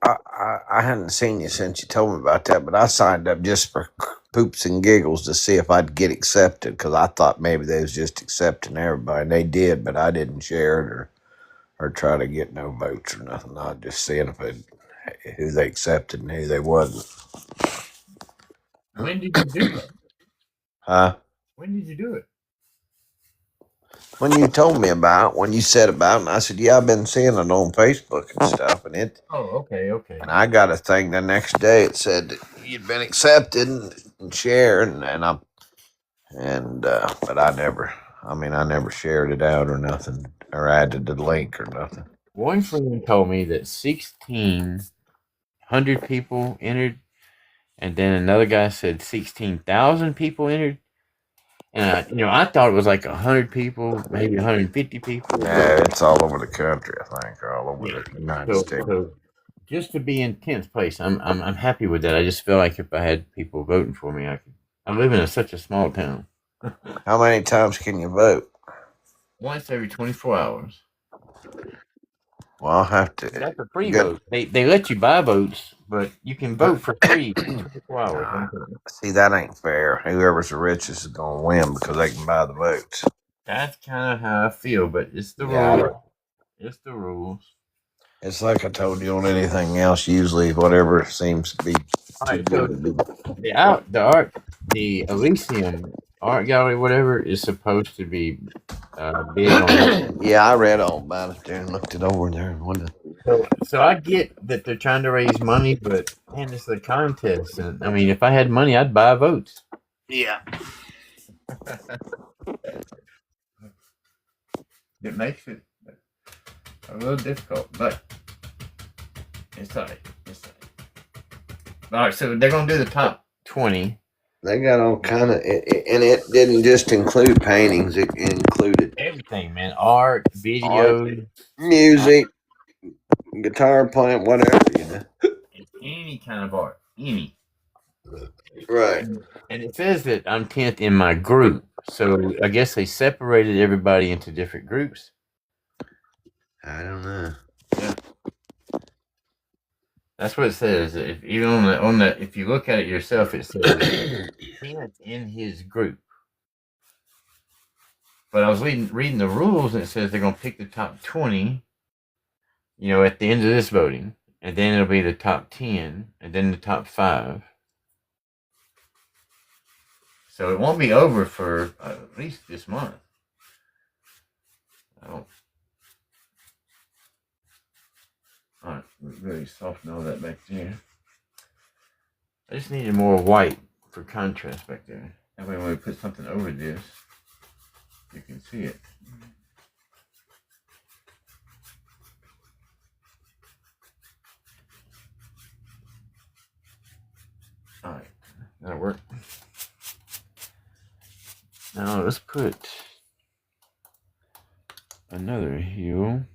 I hadn't seen you since you told me about that, but I signed up just for poops and giggles to see if I'd get accepted because I thought maybe they was just accepting everybody. And they did, but I didn't share it or try to get no votes or nothing. I was just seeing who they accepted and who they wasn't. When did you do that? Huh? When did you do it? When you told me about it, when you said about it, and I said, yeah, I've been seeing it on Facebook and stuff, and Oh, okay. and I got a thing the next day. It said that you'd been accepted and shared, but I never shared it out or nothing, or added the link or nothing. One friend told me that 1,600 people entered, and then another guy said 16,000 people entered. And I thought it was like 100 people, maybe 150 people. Yeah, it's all over the country, I think, or all over the United States. So just to be in 10th place, I'm happy with that. I just feel like if I had people voting for me, I live in such a small town. How many times can you vote? Once every 24 hours. Well, I'll have to. That's a free vote. They let you buy votes, but you can vote for free for 24 hours. See, that ain't fair. Whoever's the richest is going to win because they can buy the votes. That's kind of how I feel, but it's the rules. It's the rules. It's like I told you on anything else. Usually, whatever seems to be too good. The Elysium Art Gallery, whatever, is supposed to be big on. Yeah, I read all about it there and looked it over there and wondered. So I get that they're trying to raise money, but man, it's a contest, and I mean, if I had money, I'd buy votes. Yeah. It makes it a little difficult, but it's all right. All right, so they're gonna do the top 20. They got all kind of, and it didn't just include paintings; it included everything, man. Art, video, music, guitar playing, whatever. Any kind of art, any. Right. And it says that I'm 10th in my group, so I guess they separated everybody into different groups. I don't know. Yeah. That's what it says. Even on the if you look at it yourself, it says 10th in his group. But I was reading the rules, and it says they're gonna pick the top 20. At the end of this voting, and then it'll be the top 10, and then the top 5. So it won't be over for at least this month. All right, really soften all that back there. I just needed more white for contrast back there. That way when we put something over this, you can see it. All right, that'll work. Now let's put another heel.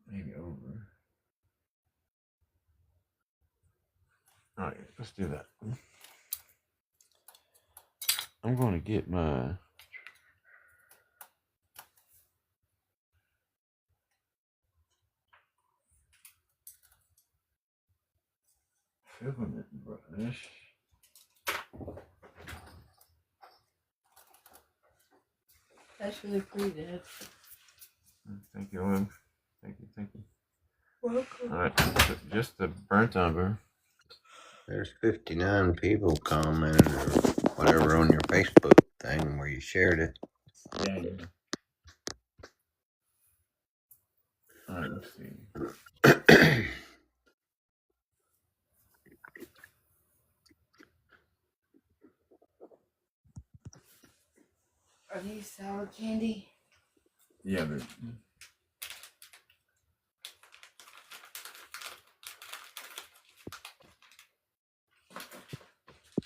Maybe over. All right, let's do that. I'm going to get my filament brush. That's really pretty, Dad. Thank you, Owen. Thank you. Welcome. All right, just the burnt umber. There's 59 people commenting or whatever on your Facebook thing where you shared it. Yeah, yeah. All right, let's see. Are these sour candy? Yeah, but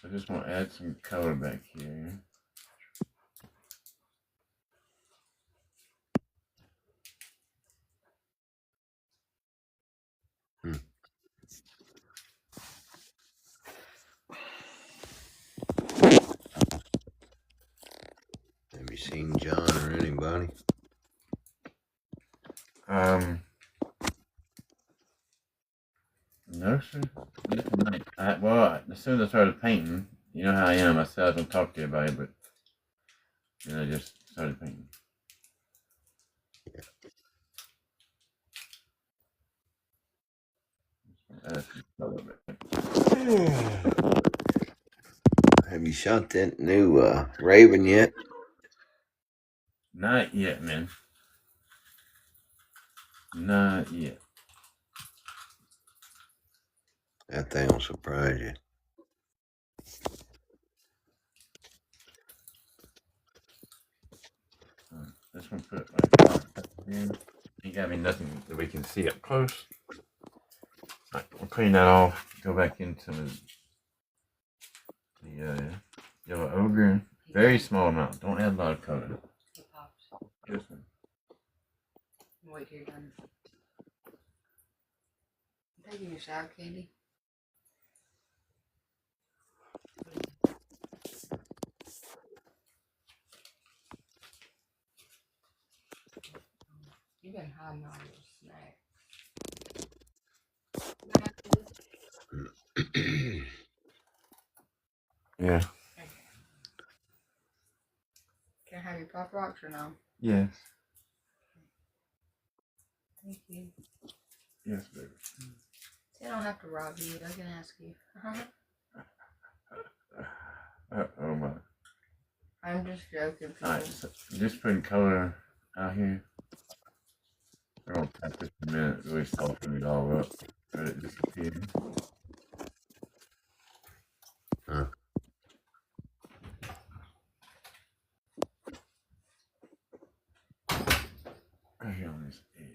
I just want to add some color back here. Have you seen John or anybody? No, sir. Well, as soon as I started painting, you know how I am. I said I was gonna talk to you about it, but then I just started painting. Add some color back. Have you shot that new Raven yet? Not yet, man. Not yet. That thing will surprise you. This one put like in. Ain't got me nothing that we can see up close. Alright, we'll clean that off. Go back into the yellow ogre. Very small amount. Don't add a lot of color. It pops. This one. Wait till you're done. I'm taking your sour candy. You've been hiding all your snack. Yeah. Okay. Can I have your Pop Rocks or no? Yes. Thank you. Yes, baby. See, I don't have to rob you. I can ask you. Oh my. I'm just joking, people. Alright, so just putting color out here. We're gonna tap this in a minute, really soften it all up. Let it disappear. Huh. Right here on this edge.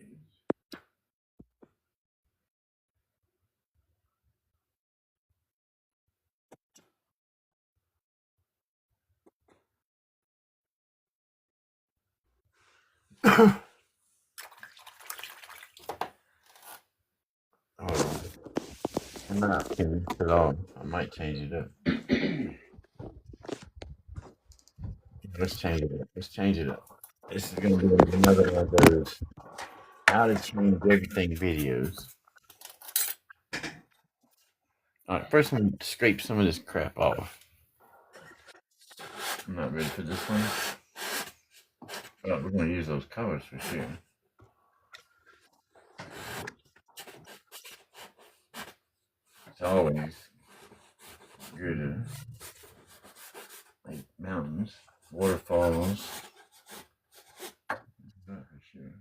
Oh, I'm not kidding at all. I might change it up. Let's change it up. Let's change it up. This is gonna be another one of those how to change everything videos. Alright, first I'm gonna scrape some of this crap off. I'm not ready for this one. But we're gonna use those colors for sure. It's always good to make mountains, waterfalls. That for sure.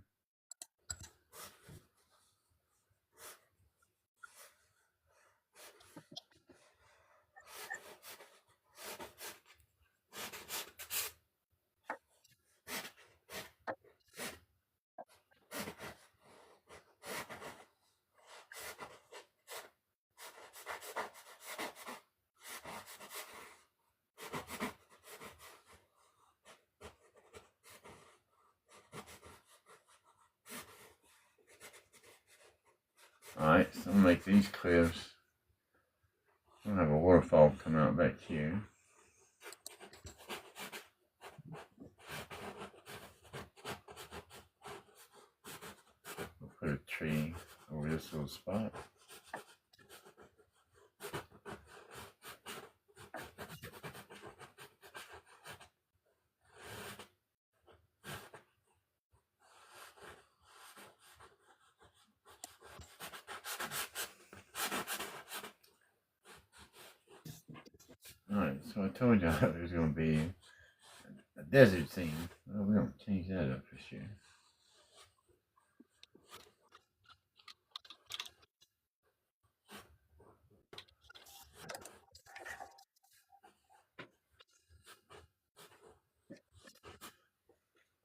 Alright, so I'm gonna make these cliffs. I'm gonna have a waterfall come out back here. We'll put a tree over this little spot. So I told you it was going to be a desert scene. Well, we're going to change that up for sure.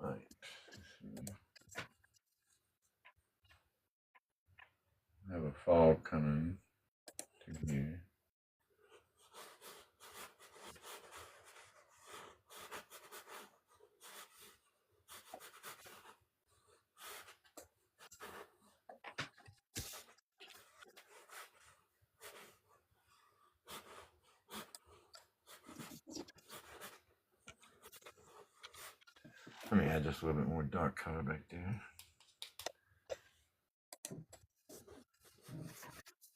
All right. Let's see. Have a fog coming to here. Let me add just a little bit more dark color back there.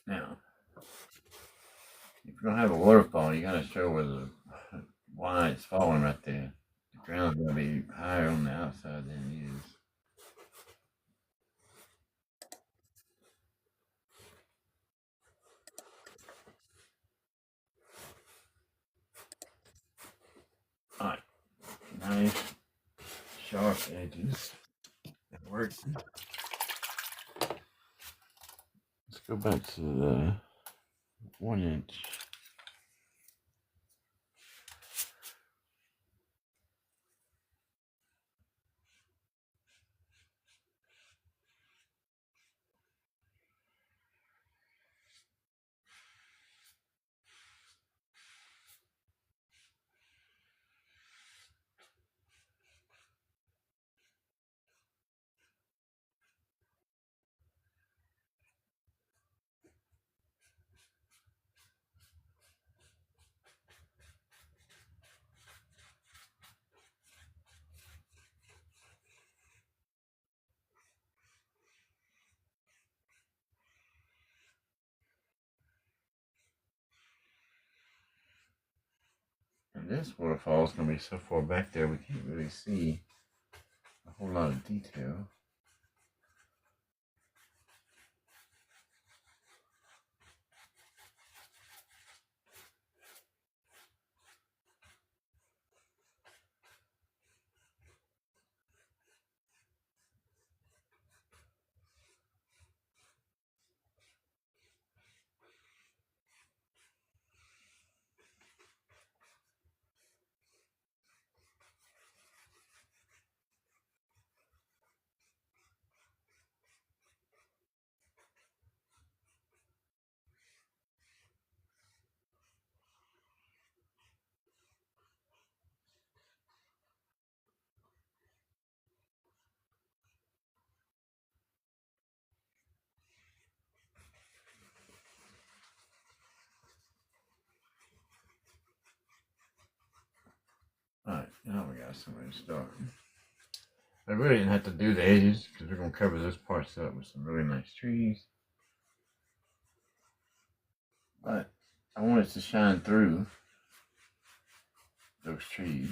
Now, if you're gonna have a waterfall, you gotta show where the why it's falling right there. The ground's gonna be higher on the outside than it is. Alright, nice sharp edges. That works. Let's go back to the 1 inch. And this waterfall is gonna be so far back there we can't really see a whole lot of detail. Alright, now we got somewhere to start. I really didn't have to do the edges because we're going to cover those parts up with some really nice trees. But I want it to shine through those trees.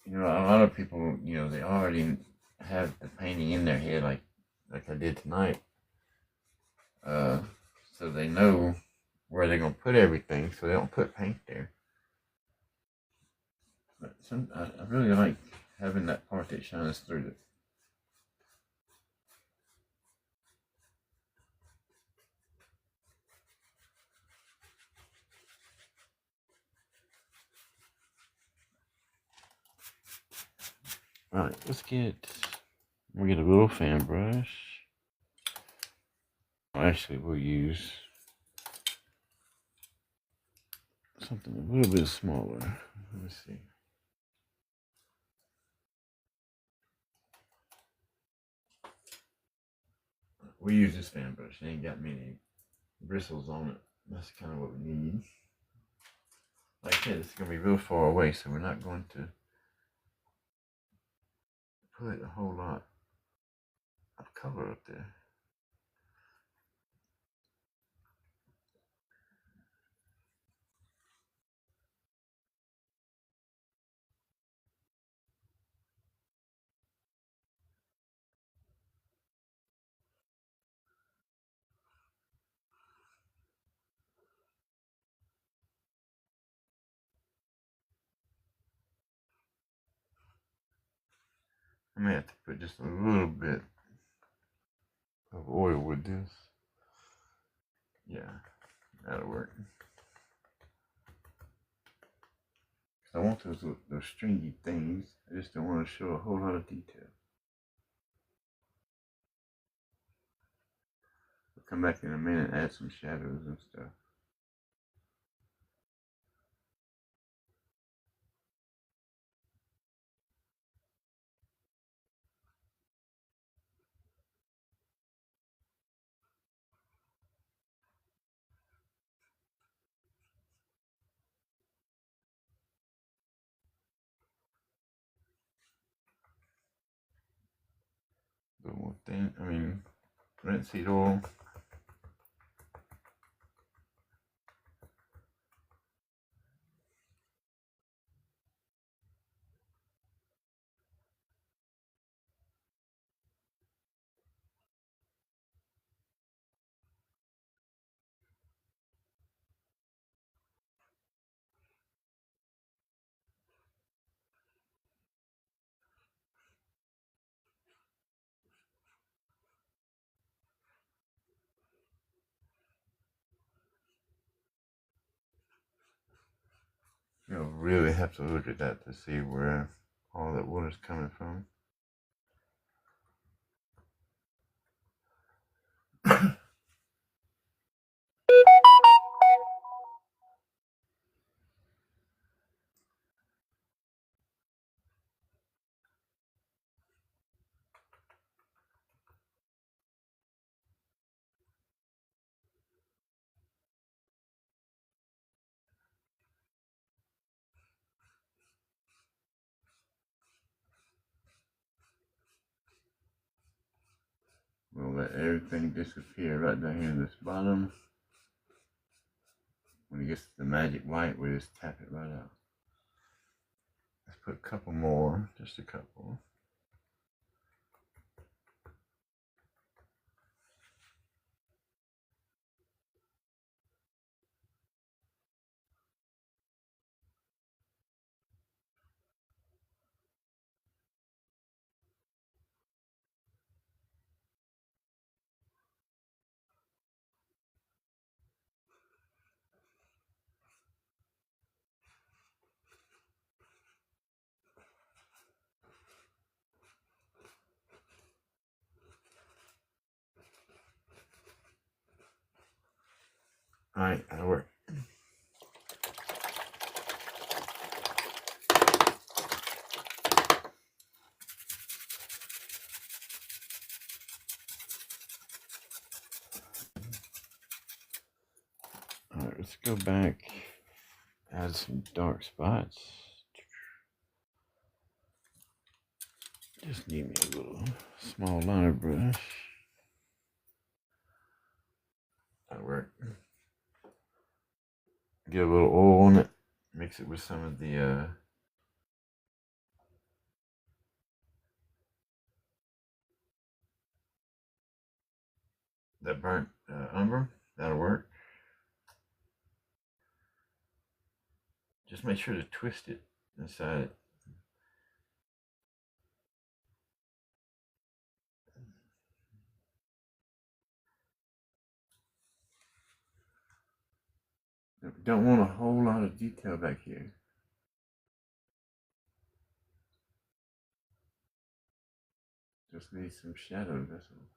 You know, a lot of people, you know, they already have the painting in their head like I did tonight. So they know where they're going to put everything so they don't put paint there. But I really like having that part that shines through it. Alright, we'll get a little fan brush. Actually, we'll use something a little bit smaller. Let's see. We use this fan brush. It ain't got many bristles on it. That's kind of what we need. Like I said, it's going to be real far away, so we're not going to put a whole lot of color up there. may have to put just a little bit of oil with this. Yeah, that'll work. I want those stringy things. I just don't want to show a whole lot of detail. I'll come back in a minute and add some shadows and stuff. A little more thin, linseed oil. You'll really have to look at that to see where all that water's coming from. We'll let everything disappear right down here in this bottom. When it gets to the magic white, we just tap it right out. Let's put a couple more, just a couple. All right, that'll work. All right, let's go back, add some dark spots. Just need me a little small liner brush. That'll work. Get a little oil on it, mix it with some of the that burnt umber. That'll work. Just make sure to twist it inside it. Don't want a whole lot of detail back here. Just need some shadow, that's all.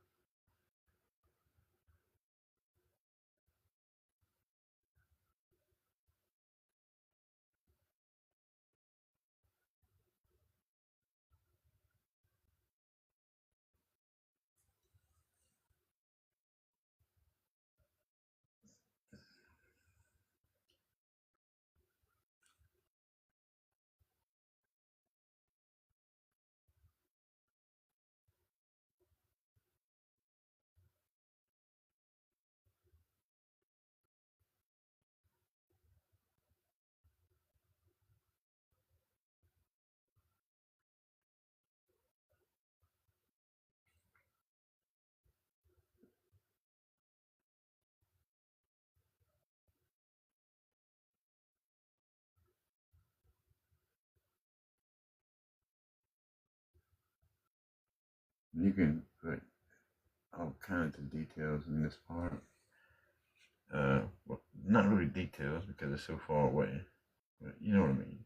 You can put all kinds of details in this part. Well, not really details because it's so far away, but you know what I mean.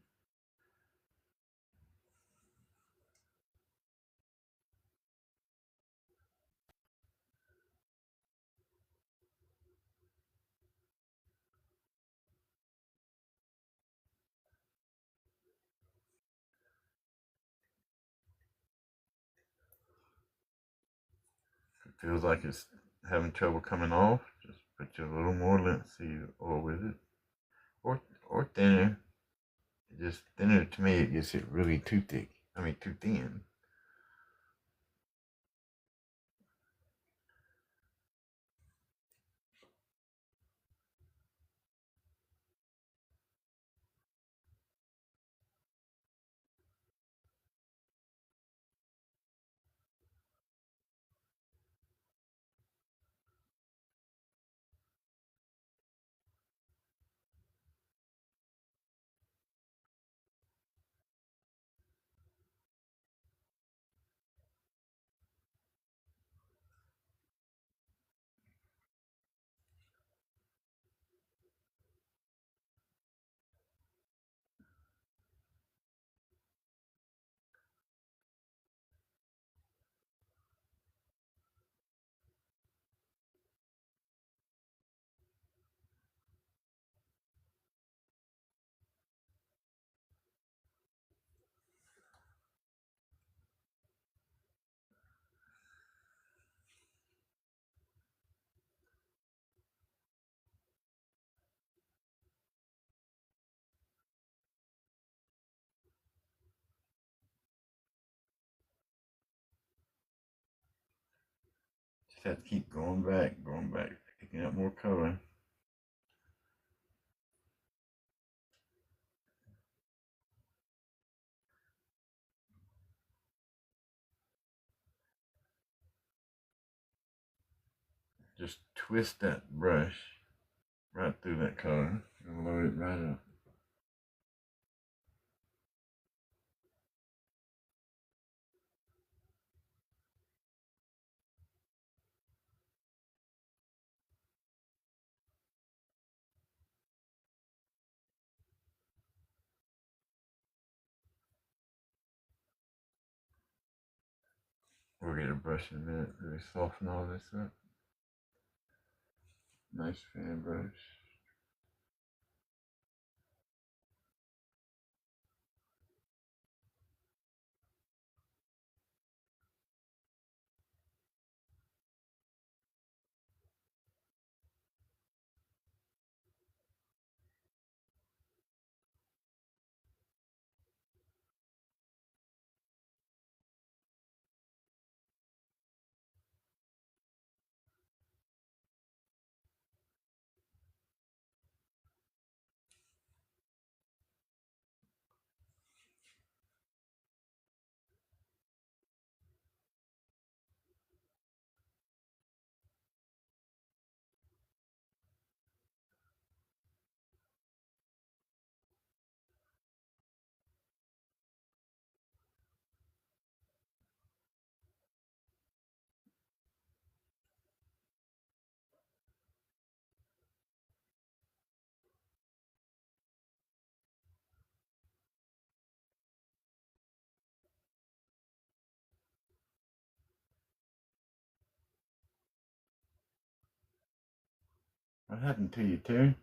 If it feels like it's having trouble coming off, just put you a little more linseed oil with it, or thinner. Just thinner to me, it gets it really too thick. I mean, too thin. Just have to keep going back, picking up more color. Just twist that brush right through that color and load it right up. We'll get a brush in a minute, really soften all this up. Nice fan brush. What happened to you, Terry?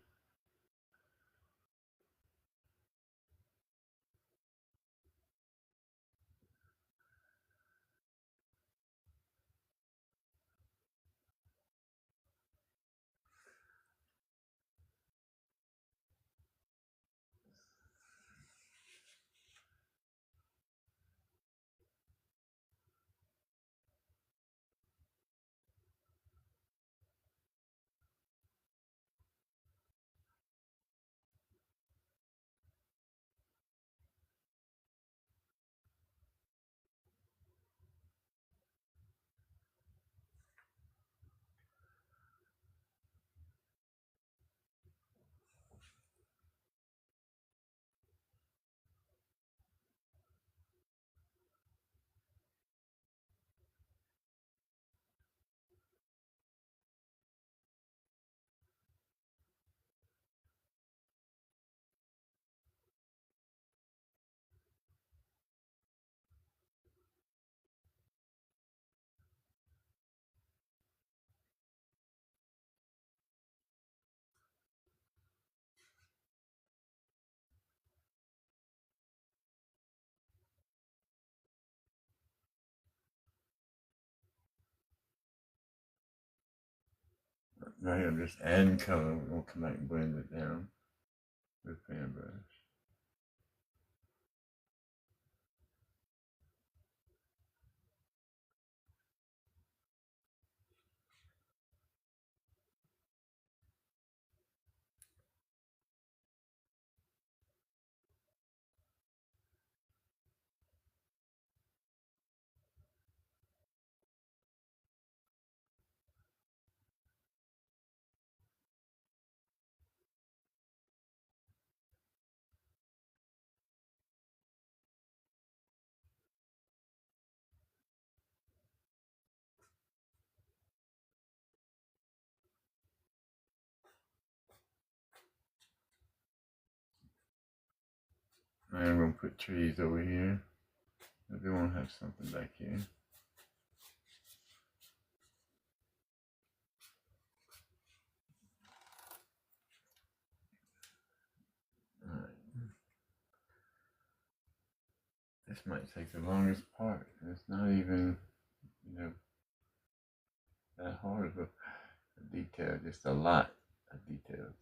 Right here, I'm just adding color. We're going to come back and blend it down with a paintbrush. And I'm going to put trees over here. I do want to have something back here. Alright. This might take the longest part. It's not even, that hard of a detail. Just a lot of details.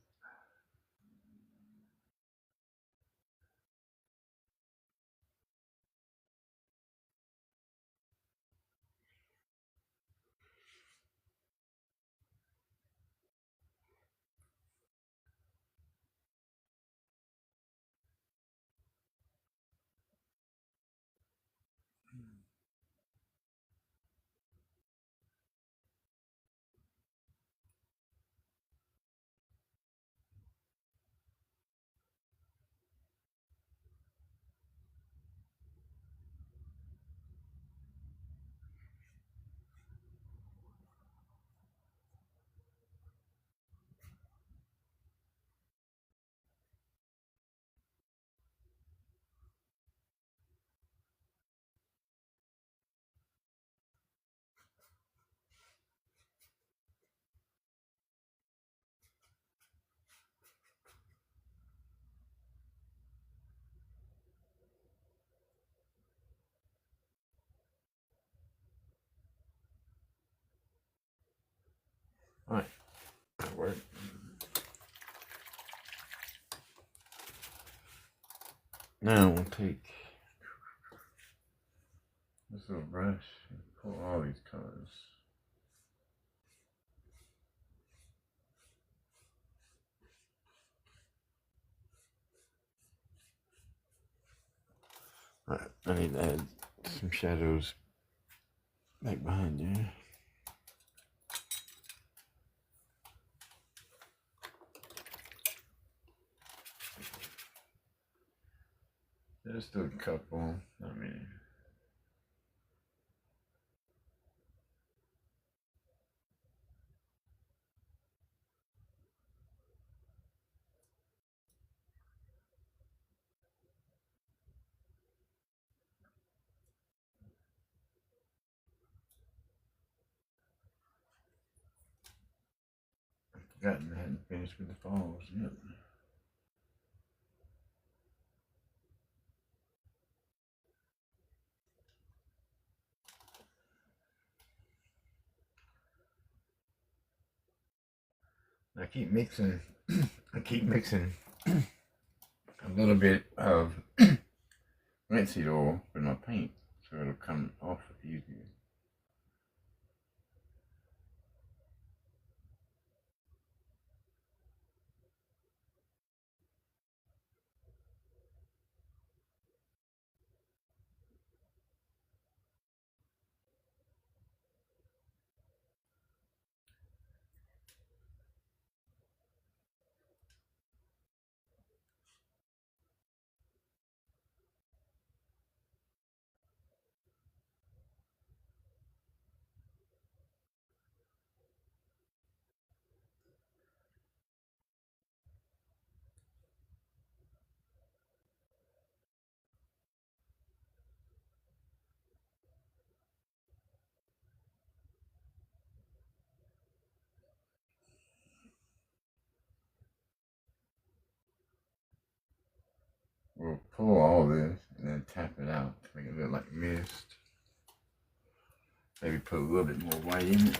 Alright, that worked. Now we'll take this little brush and pull all these colors. Alright, I need to add some shadows back behind there. Just a couple, not many. Forgotten I hadn't finished with the falls yet. I keep mixing a little bit of linseed oil with my paint so it'll come off easier. We'll pull all this and then tap it out to make it look like mist. Maybe put a little bit more white in it.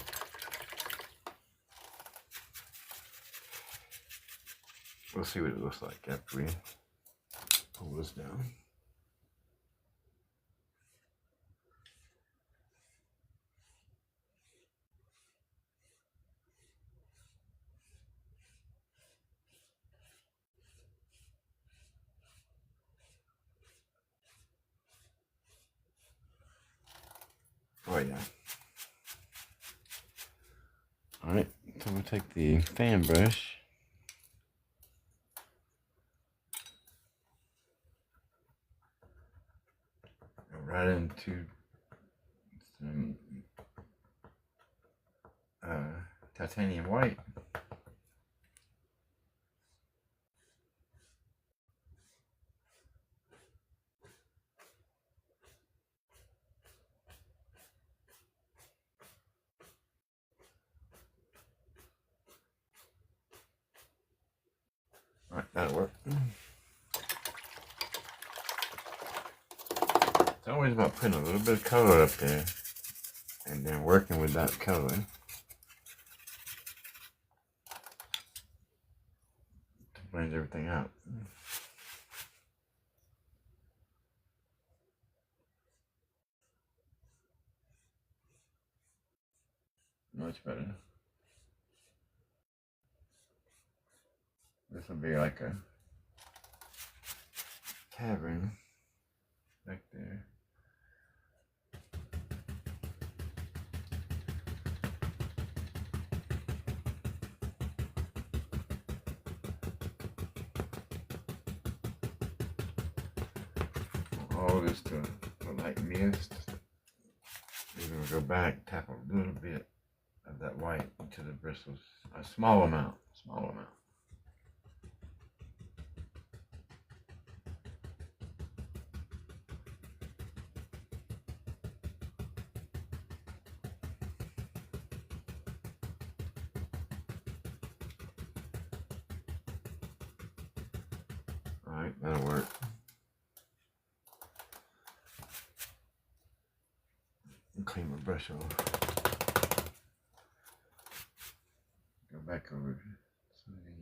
we'll see what it looks like after we pull this down. Oh yeah. Alright, so we'll take the fan brush. Go right into some titanium white. Alright, that'll work. It's always about putting a little bit of color up there and then working with that color to blend everything out. Much better. This will be like a cavern back there. All this to look like mist. We're gonna go back, tap a little bit of that white into the bristles. A small amount. Alright, that'll work. Clean my brush off. Go back over some of these.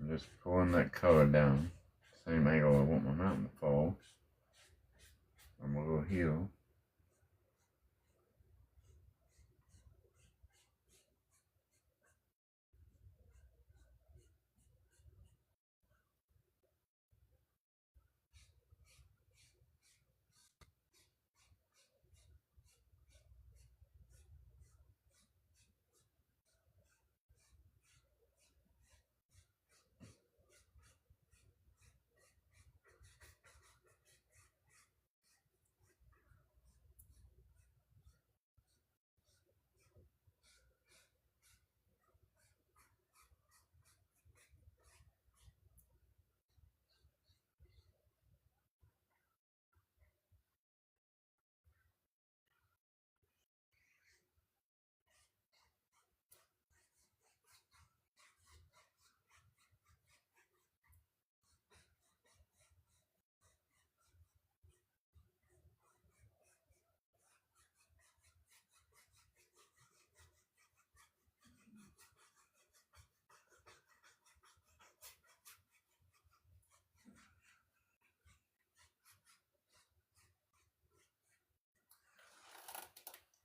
I'm just pulling that color down. Same angle I want my mountain to fall. On my little heel.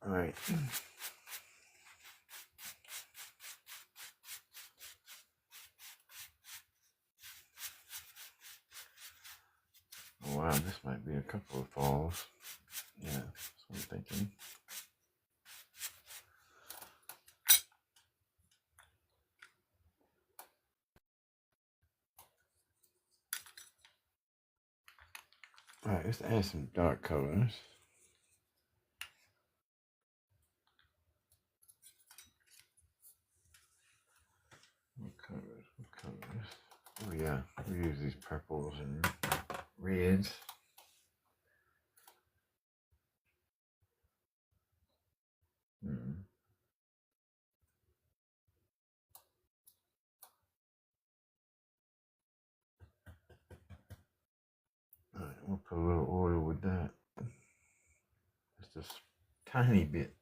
Alright. Oh wow, this might be a couple of falls. Yeah, that's what I'm thinking. Alright, let's add some dark colors. Oh yeah, we use these purples and reds. All right, we'll put a little oil with that. Just a tiny bit.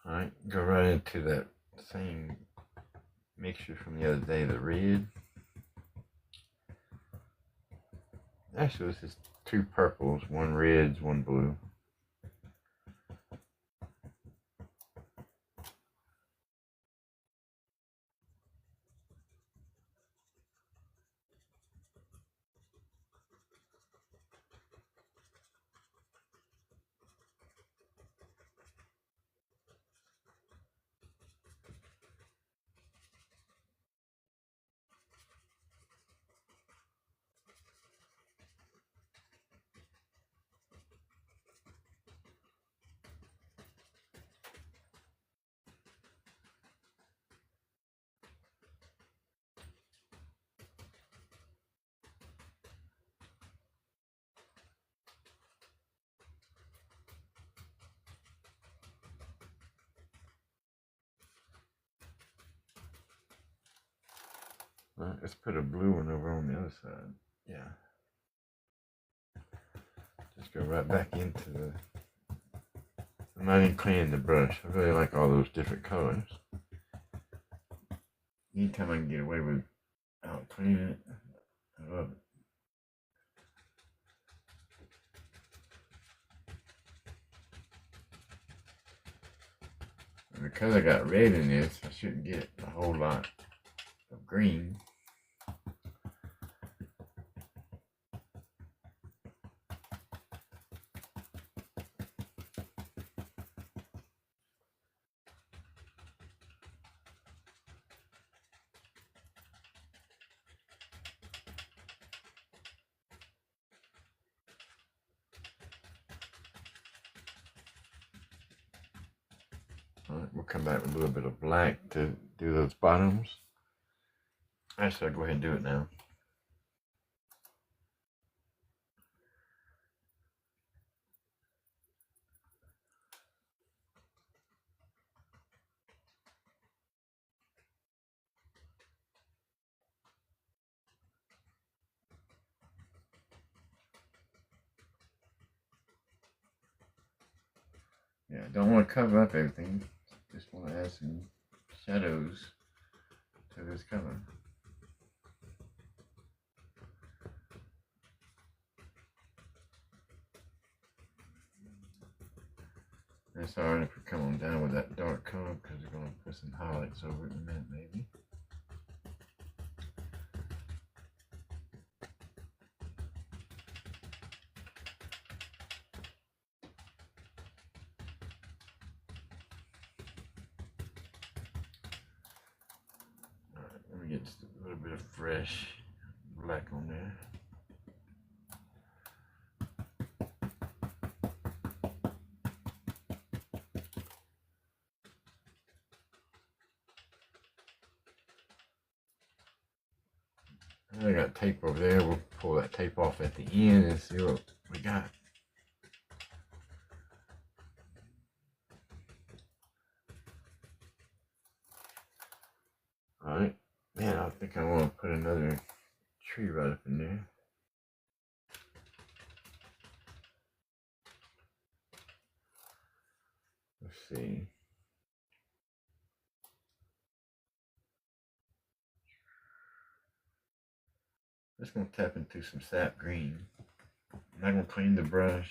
All right, go right into that same mixture from the other day, the red. Actually, this is 2 purples, 1 red, 1 blue. All right, let's put a blue one over on the other side. Yeah. Just go right back into the... I'm not even cleaning the brush. I really like all those different colors. Anytime I can get away without cleaning it, I love it. And because I got red in this, I shouldn't get a whole lot of green. All right, we'll come back with a little bit of black to do those bottoms. Actually, I'll go ahead and do it now. Yeah, I don't want to cover up everything. Just want to add some shadows to this color. It's alright if we come on down with that dark color because we're going to put some highlights over it in a minute, maybe. Alright, let me get just a little bit of fresh black on there. I got tape over there. We'll pull that tape off at the end and see what we got. another tree right up in there. Let's see. Just gonna tap into some sap green. I'm not gonna clean the brush.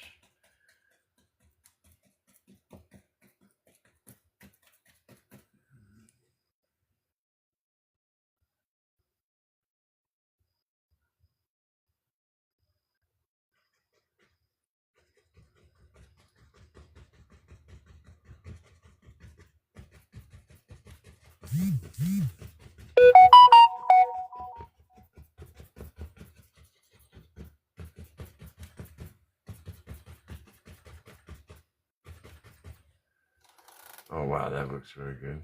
Oh wow, that looks very good.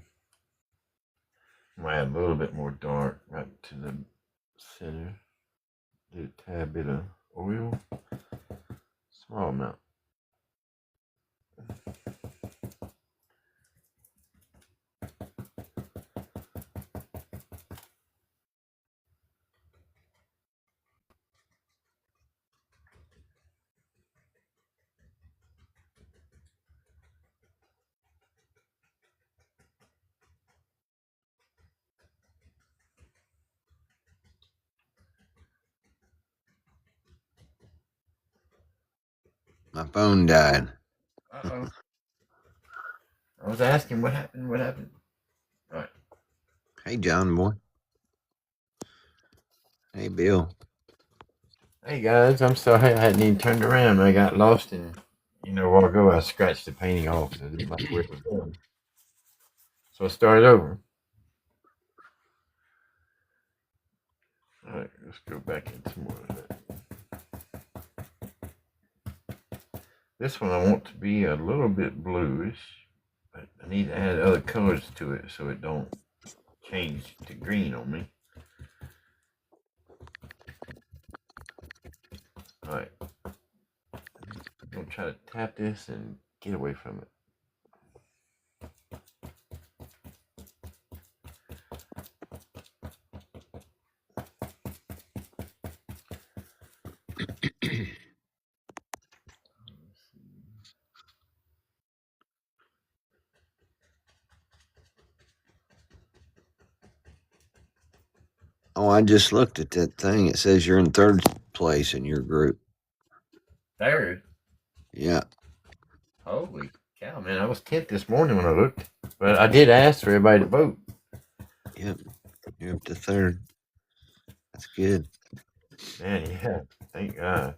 I'm gonna add a little bit more dark right to the center. Do a tad bit of oil, small amount. My phone died. Uh-oh. I was asking what happened. What happened? All right. Hey, John boy. Hey, Bill. Hey guys, I'm sorry I hadn't even turned around. I got lost in, a while ago I scratched the painting off. So I didn't like where it was going. So I started over. All right, let's go back into more of that. This one I want to be a little bit bluish, but I need to add other colors to it so it don't change to green on me. All right, I'm gonna try to tap this and get away from it. Oh, I just looked at that thing. It says you're in third place in your group. Third? Yeah. Holy cow, man! I was 10th this morning when I looked, but I did ask for everybody to vote. Yep. You're up to third. That's good. Man, yeah, thank God.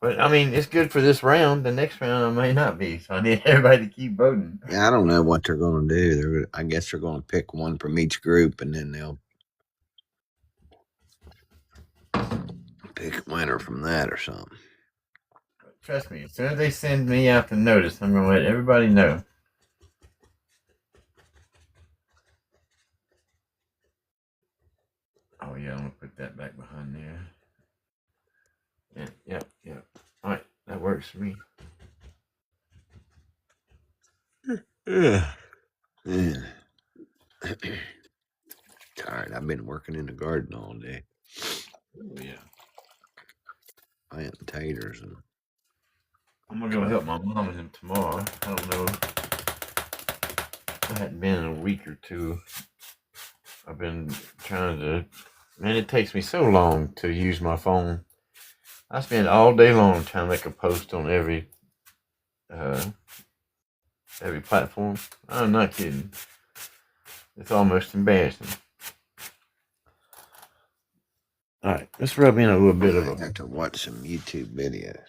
But I mean, it's good for this round. The next round I may not be, so I need everybody to keep voting. Yeah, I don't know what they're going to do. I guess they're going to pick one from each group, and then they'll pick a winner from that or something. Trust me, as soon as they send me out the notice, I'm going to let everybody know. Oh yeah, I'm going to put that back behind there. Yeah. All right, that works for me. Yeah. Tired. I've been working in the garden all day. Oh yeah. Planting taters and I'm gonna go help my mom and them tomorrow. I don't know. I hadn't been in a week or two. I've been trying to. Man, it takes me so long to use my phone. I spend all day long trying to make a post on every platform. I'm not kidding. It's almost embarrassing. All right, let's rub in a little bit of I a. have to watch some YouTube videos.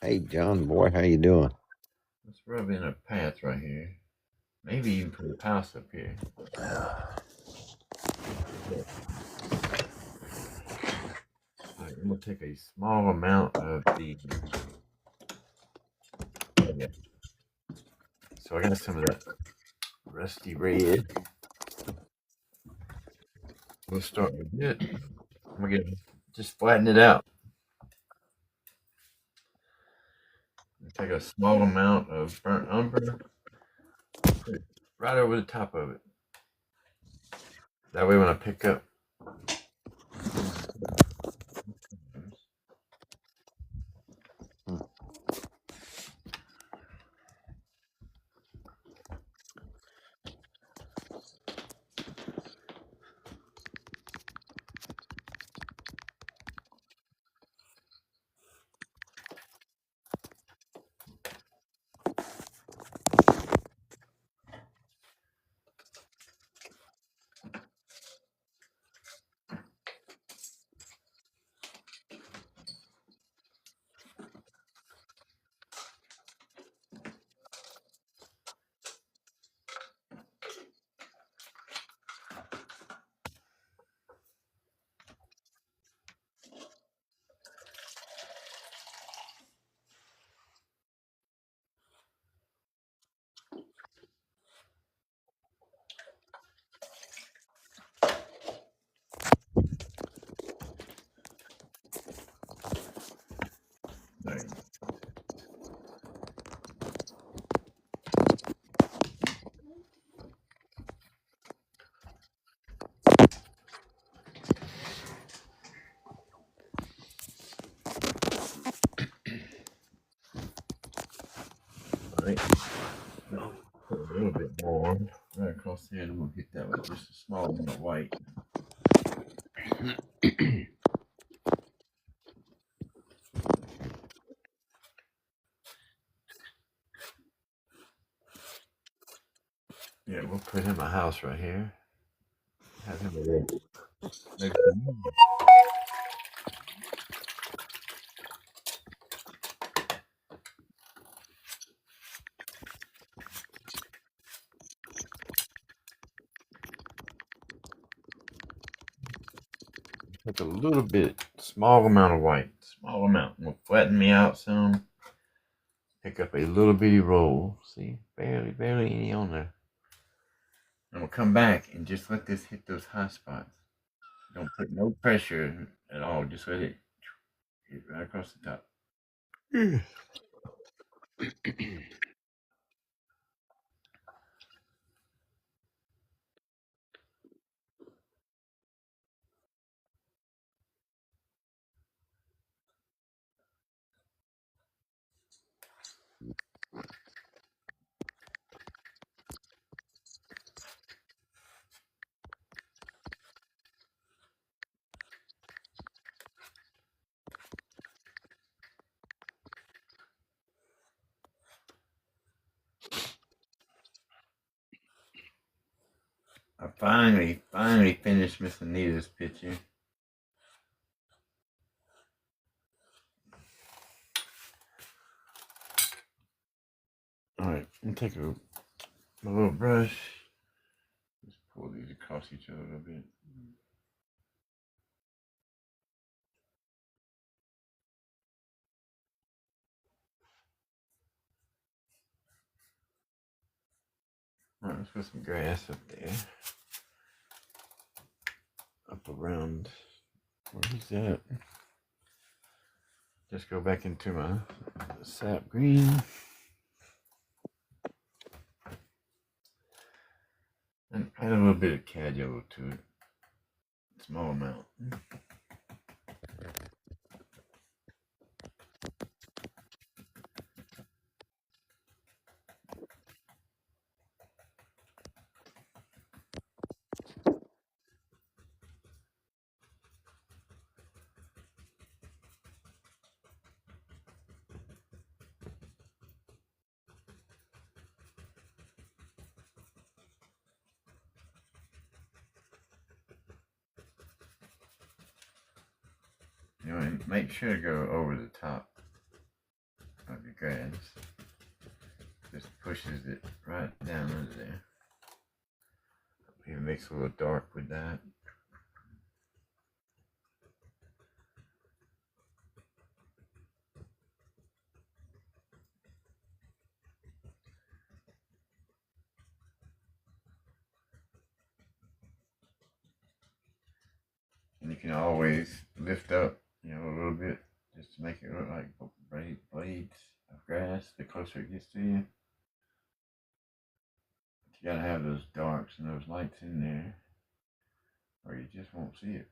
Hey, John boy, how you doing? Let's rub in a path right here. Maybe even put a house up here. All right, I'm gonna take a small amount of the. Yeah. So I got some of that rusty red. We'll start with it. I'm gonna just flatten it out. Take a small amount of burnt umber, put it right over the top of it. That way when I pick up Right. Right. No, put a little bit more right across there, and we'll get that with just a small amount of white. Yeah, we'll put him a house right here. Have him a little. Maybe take a little bit, small amount of white, small amount. We'll flatten me out some. Pick up a little bitty roll. See, barely any on there. And we'll come back and just let this hit those high spots. Don't put no pressure at all. Just let it hit right across the top. I finally finished Miss Anita's picture. Alright, I'm take my little brush. Just pull these across each other a little bit. Alright, let's put some grass up there. Up around where he's at. Just go back into my sap green. And add a little bit of cad yellow to it. Small amount. You know, and make sure to go over the top of your grass. Just pushes it right down under there. Even makes it a little dark with that. And you can always lift up, you know, a little bit just to make it look like blades of grass the closer it gets to you. But you gotta have those darks and those lights in there. or you just won't see it.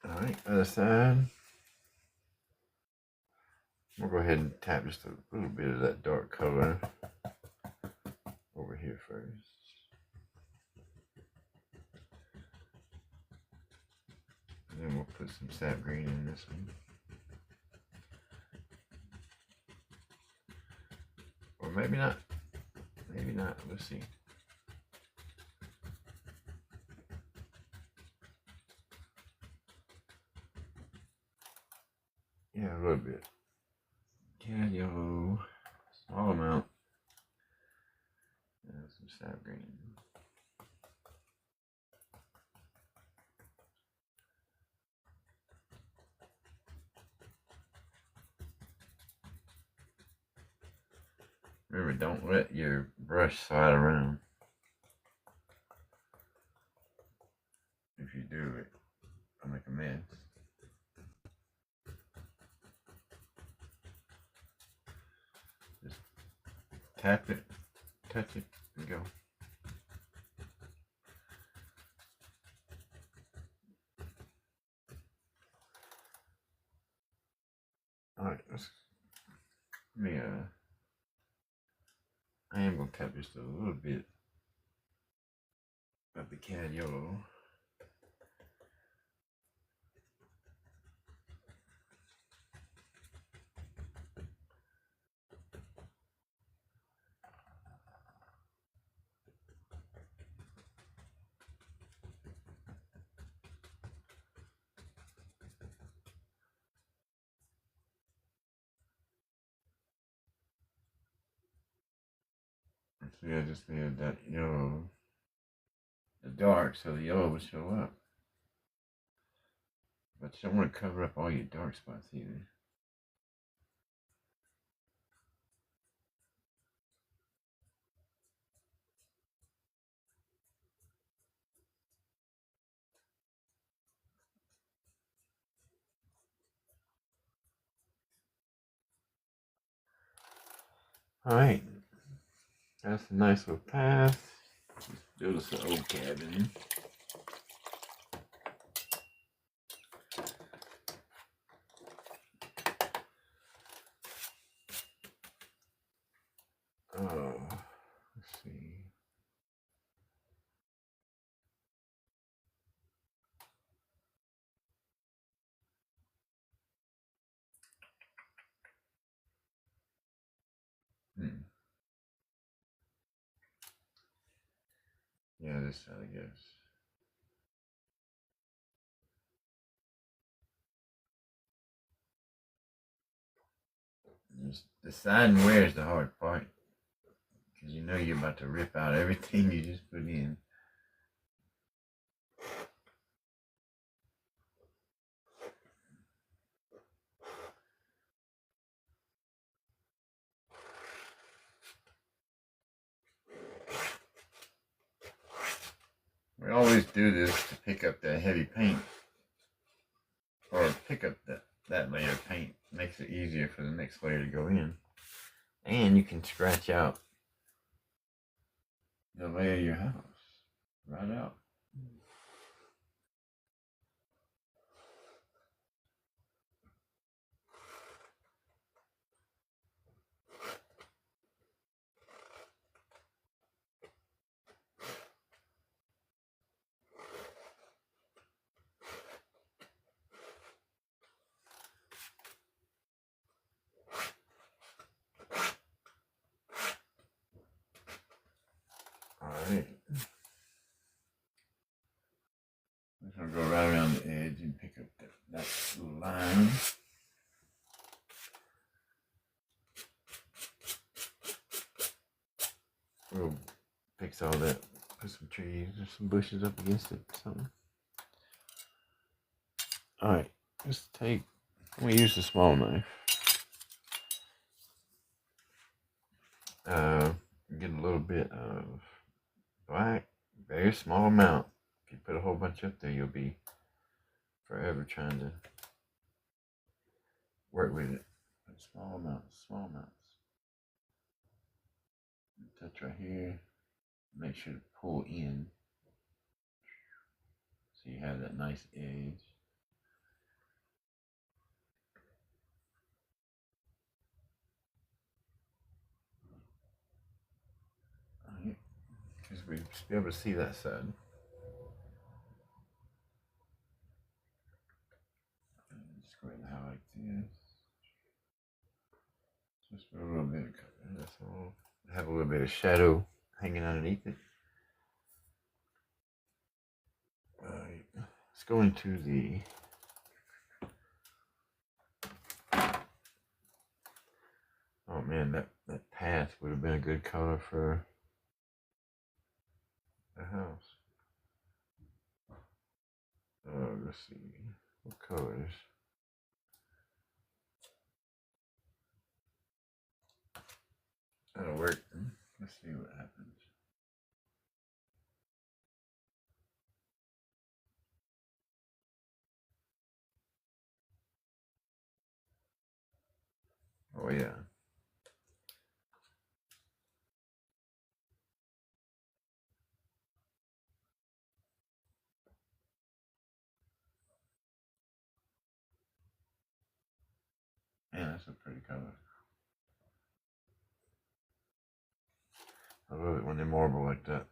All right, other side. We'll go ahead and tap just a little bit of that dark color over here first. And then we'll put some sap green in this one. Or maybe not. Maybe not. Let's see. Yeah, a little bit. Cad yellow. Small amount. And some sap green. Remember, don't let your brush slide around. If you do, it'll make a mess. Just tap it, touch it, and go. Alright, let's I am gonna tap just a little bit of the cad yellow. See, I just needed that yellow, the dark, so the yellow would show up. But you don't want to cover up all your dark spots either. Alright, that's a nice little path. Let's build us an old cabin. Let's see. Yeah, this side, I guess. Just deciding where is the hard part. Because you know you're about to rip out everything you just put in. We always do this to pick up that heavy paint. Or pick up that layer of paint. Makes it easier for the next layer to go in. And you can scratch out the layer of your house. Right out. Alright. I'm just going to go right around the edge and pick up that little line. We'll fix all that. Put some trees or some bushes up against it or something. Alright. Let's use the small knife. Get a little bit of black, very small amount. If you put a whole bunch up there, you'll be forever trying to work with it. But small amounts, small amounts. Touch right here. Make sure to pull in so you have that nice edge. Alright, because we should be able to see that side. Just go ahead and highlight this. Just a little bit of color. That's all. Have a little bit of shadow hanging underneath it. Alright, let's go into the oh man, that path would have been a good color for the house. Let's see. What colors? That'll work. Let's see what happens. Oh yeah. Man, that's a pretty color. I love it when they marble like that.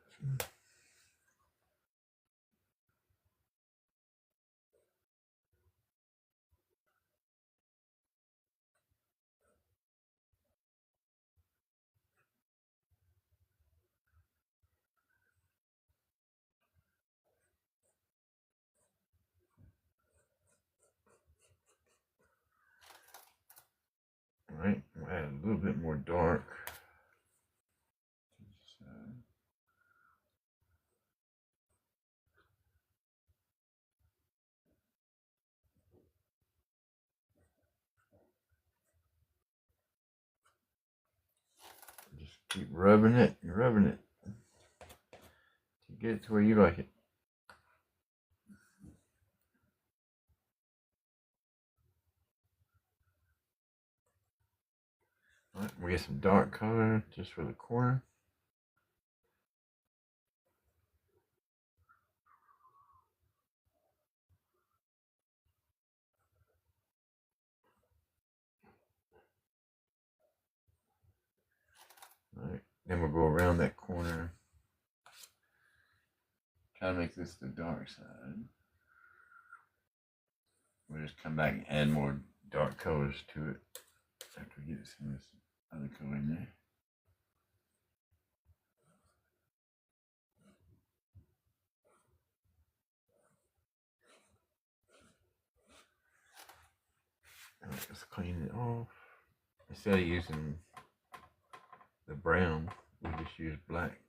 Alright, we'll add a little bit more dark. Just keep rubbing it and rubbing it to get it to where you like it. Alright, we get some dark color just for the corner. Alright, then we'll go around that corner. Try to make this the dark side. We'll just come back and add more dark colors to it after we get some of this other color in there. Alright, let's clean it off. Instead of using the brown, we just use black.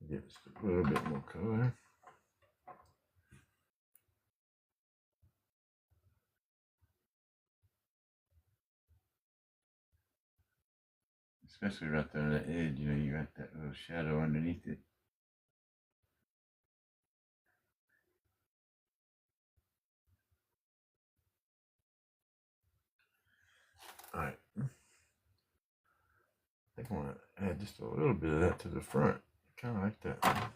Get just a little bit more color. Especially right there on the edge, you know, you got that little shadow underneath it. Alright. I think I want to add just a little bit of that to the front. Kind of like that.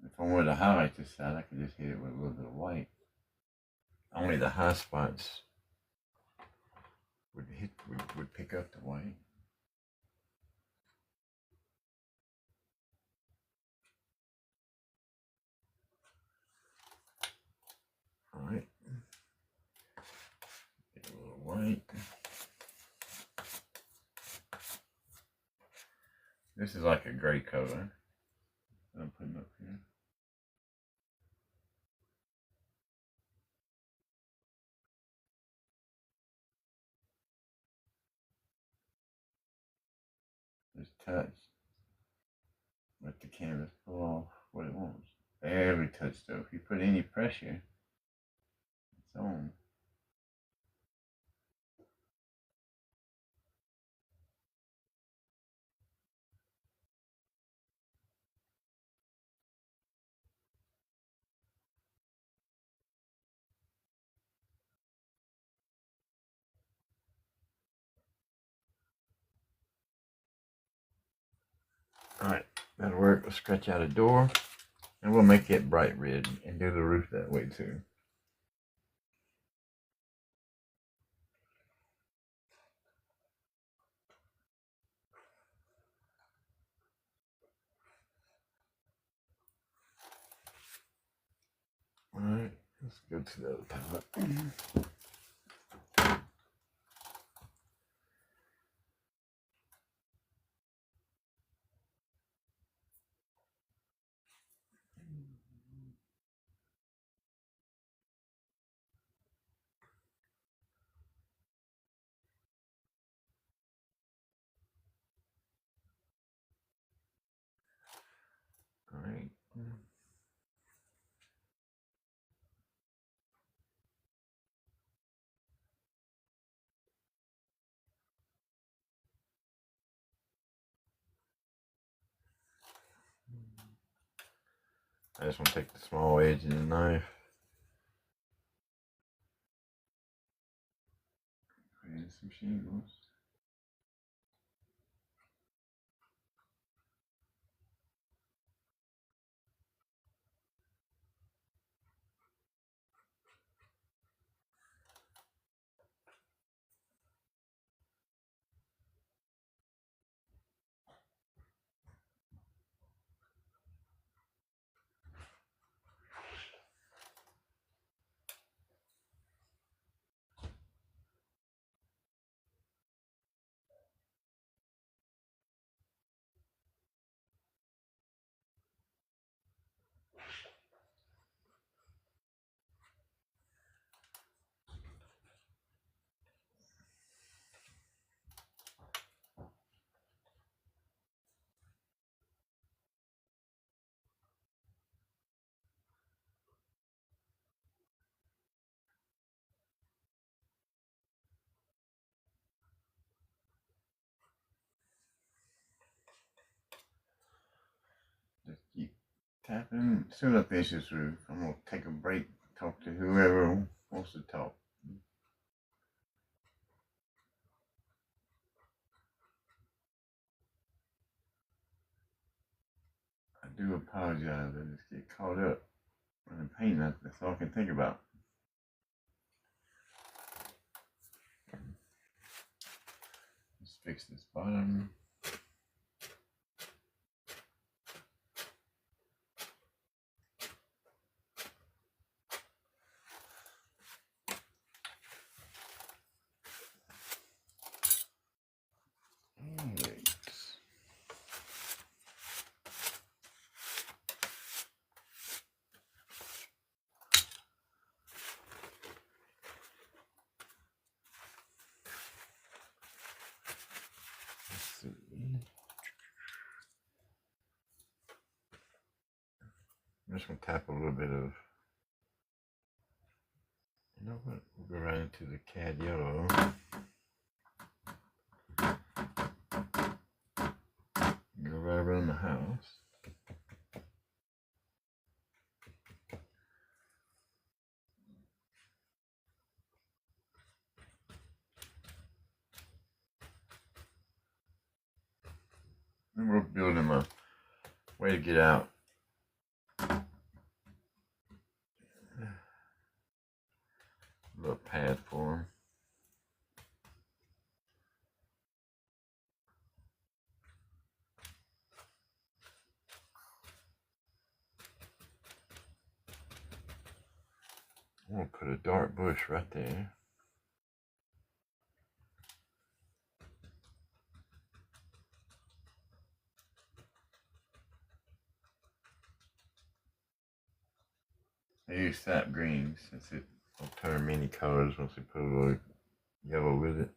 If I wanted to highlight this side, I could just hit it with a little bit of white. Only the high spots would pick up the white. Alright. Get a little white. This is like a gray color that I'm putting up here. Just touch. Let the canvas pull off what it wants. Every touch though. If you put any pressure, it's on. Alright, that'll work. We'll scratch out a door and we'll make it bright red and do the roof that way too. Alright, let's go to the other palette. Alright. I just want to take the small edge of the knife. Create some shingles. Just keep tapping. As soon as I finish this roof, I'm going to take a break, talk to whoever wants to talk. I do apologize. I just get caught up in the paint. That's all I can think about. Let's fix this bottom. Alright. Let's see. I'm just going to tap a little bit of, you know what, we'll go right into the cad yellow. Go right around the house. And we're building my way to get out. A little pad for him. I'm going to put a dark bush right there. be sap green since it will turn many colors once we put a little yellow with it.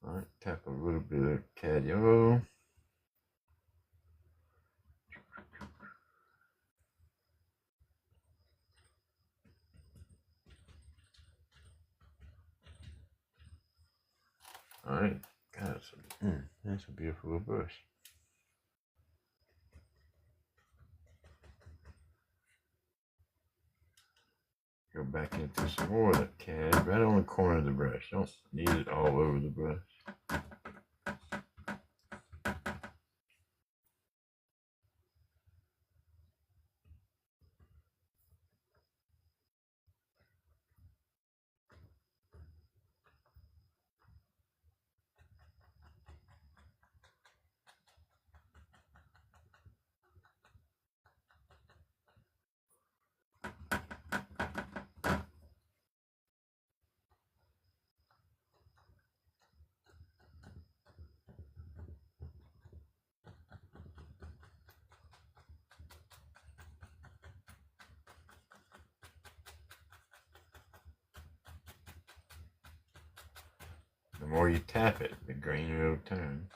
Alright, tap a little bit of cad yellow. Alright, got some. That's a beautiful little brush. Go back into some more of that cad right on the corner of the brush. Don't need it all over the brush. The more you tap it, the greener it'll turn.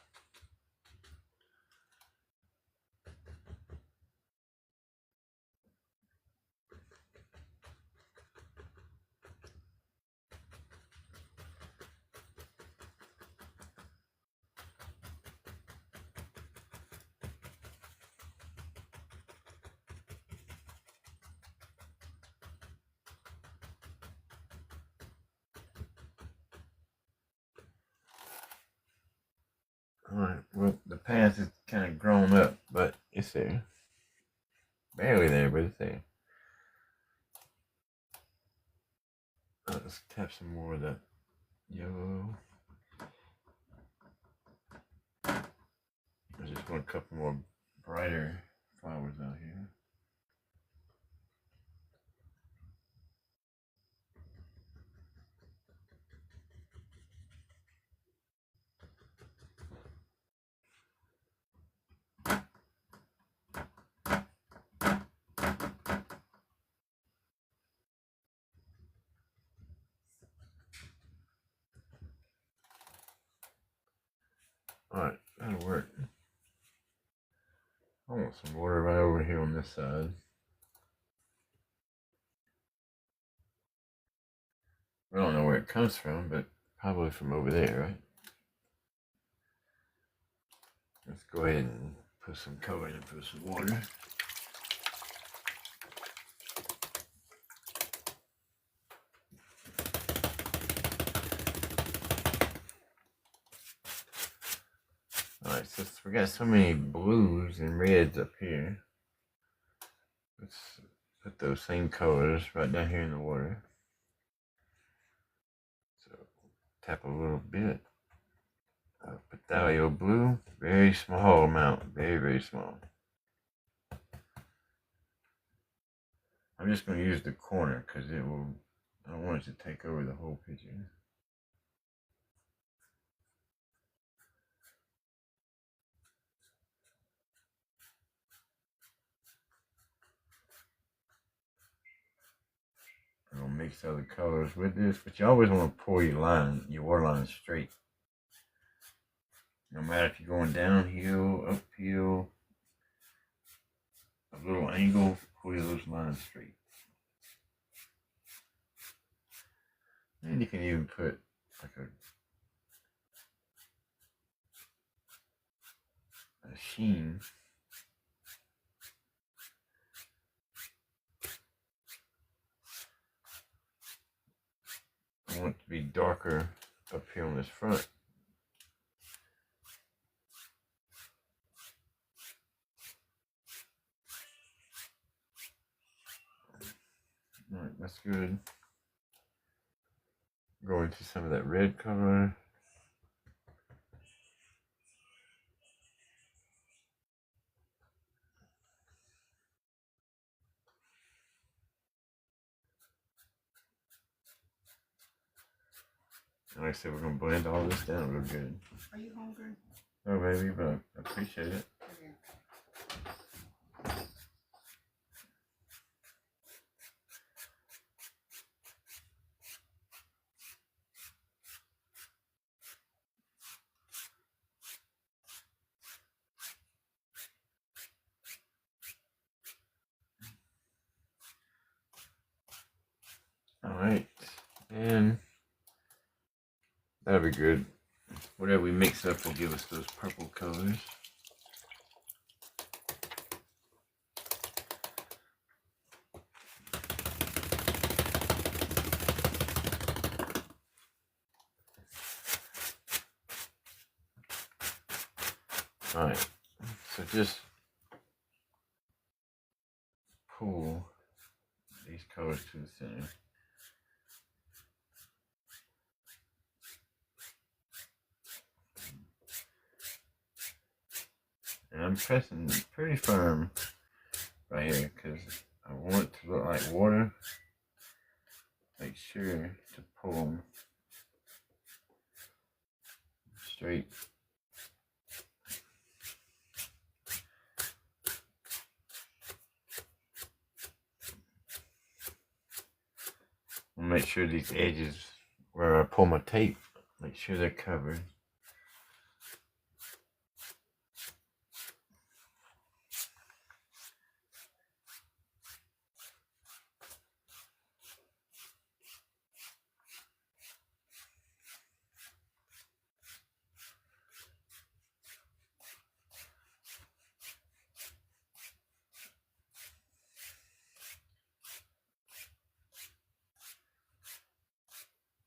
Alright, well, the path is kind of grown up, but it's there. Barely there, but it's there. Let's tap some more of that yellow. I just want a couple more brighter flowers out here. Alright, that'll work. I want some water right over here on this side. I don't know where it comes from, but probably from over there, right? Let's go ahead and put some color in and put some water. Alright, since we got so many blues and reds up here, let's put those same colors right down here in the water. So tap a little bit of phthalo blue, very small amount, very, very small. I'm just going to use the corner because it will, I don't want it to take over the whole picture. I'm going to mix other colors with this, but you always want to pull your water line straight. No matter if you're going downhill, uphill, a little angle, pull those lines straight. And you can even put like a sheen. I want it to be darker up here on this front. Alright, that's good. Go into some of that red color. Like I said, we're gonna blend all this down real good. Are you hungry? No, baby, but I appreciate it. Okay. All right, and that'll be good. Whatever we mix up will give us those purple colors. All right, so just pull these colors to the center. And I'm pressing pretty firm right here because I want it to look like water. Make sure to pull them straight. I'll make sure these edges where I pull my tape, make sure they're covered.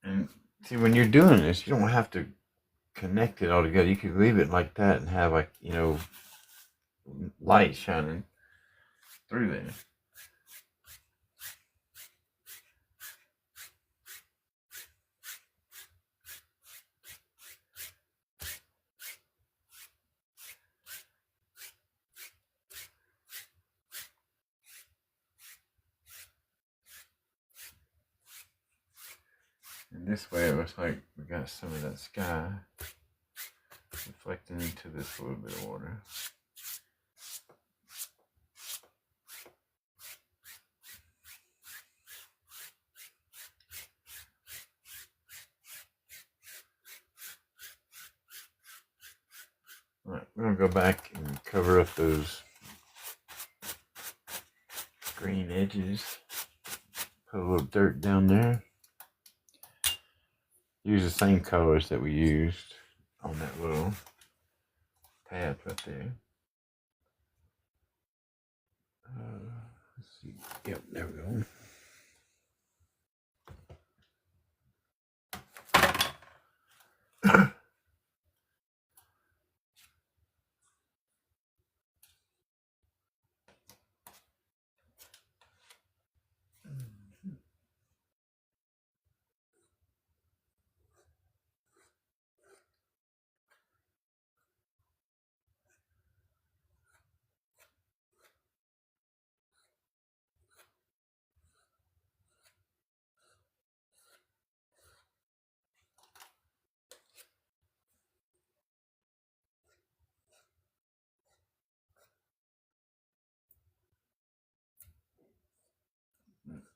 And see, when you're doing this, you don't have to connect it all together. You could leave it like that and have, like, you know, light shining through there. And this way it looks like we got some of that sky reflecting into this little bit of water. Alright, we're going to go back and cover up those green edges. Put a little dirt down there. Use the same colors that we used on that little path right there. Let's see. Yep, there we go.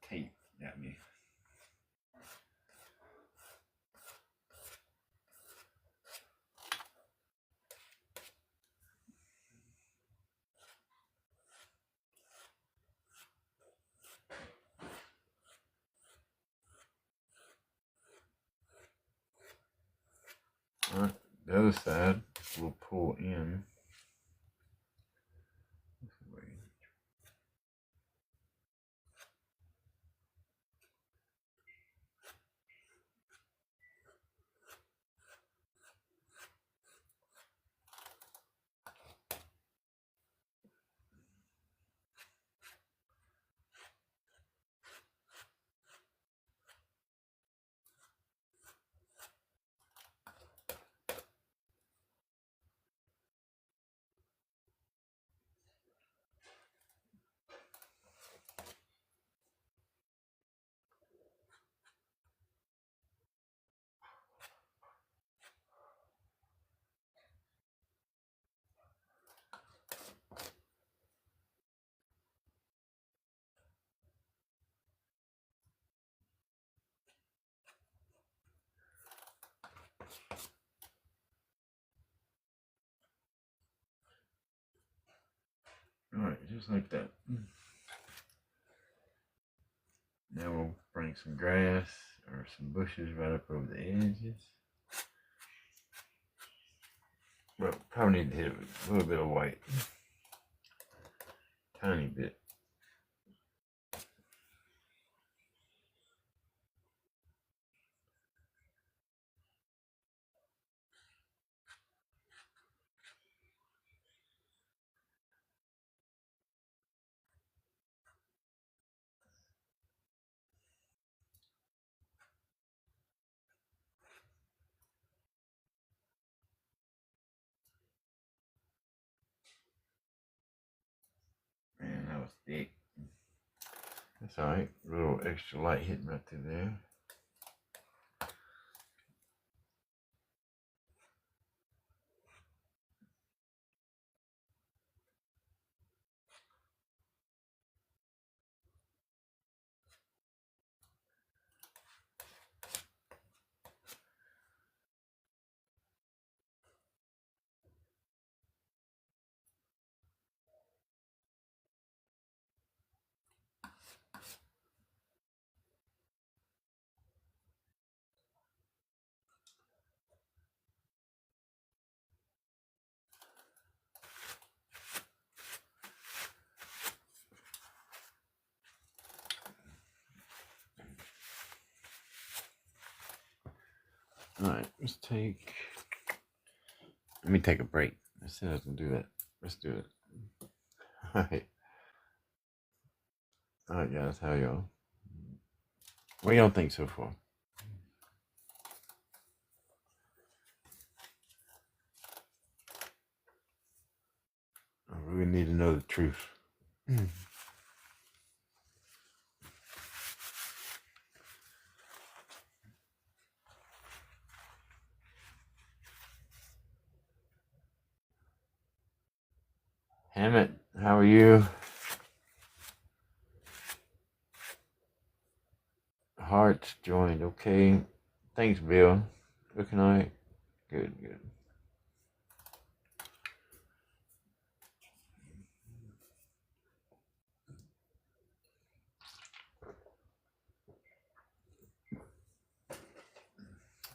Tape got me. Alright, the other side we'll pull in. Alright, just like that. Now we'll bring some grass or some bushes right up over the edges. Well, probably need to hit it with a little bit of white. Tiny bit. Man, that was thick. That's alright. A little extra light hitting right through there. Alright, let me take a break. I said I was gonna do that. Let's do it. Alright guys, how y'all? What y'all think so far? I really need to know the truth. Hammett, how are you? Hearts joined, okay. Thanks, Bill. Looking alright? Good, good.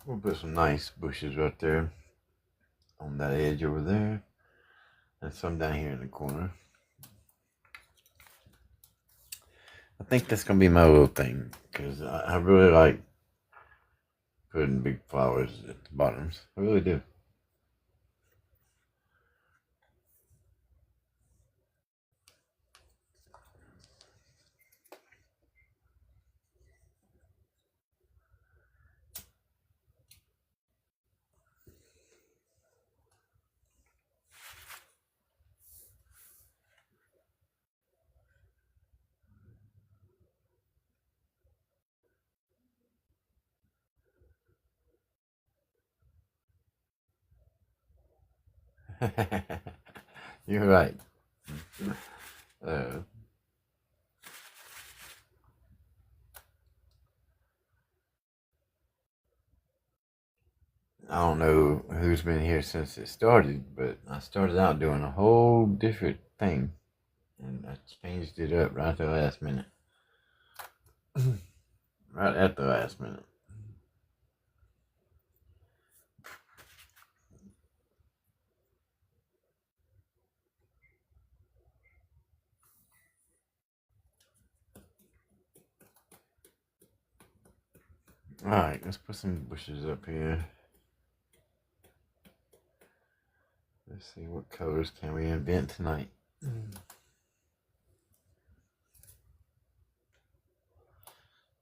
We'll put some nice bushes right there on that edge over there, and some down here in the corner. I think that's gonna be my little thing, because I really like putting big flowers at the bottoms. I really do. You're right. Uh, I don't know who's been here since it started, but I started out doing a whole different thing, and I changed it up right at the last minute. Right at the last minute. Alright, let's put some bushes up here. Let's see what colors can we invent tonight.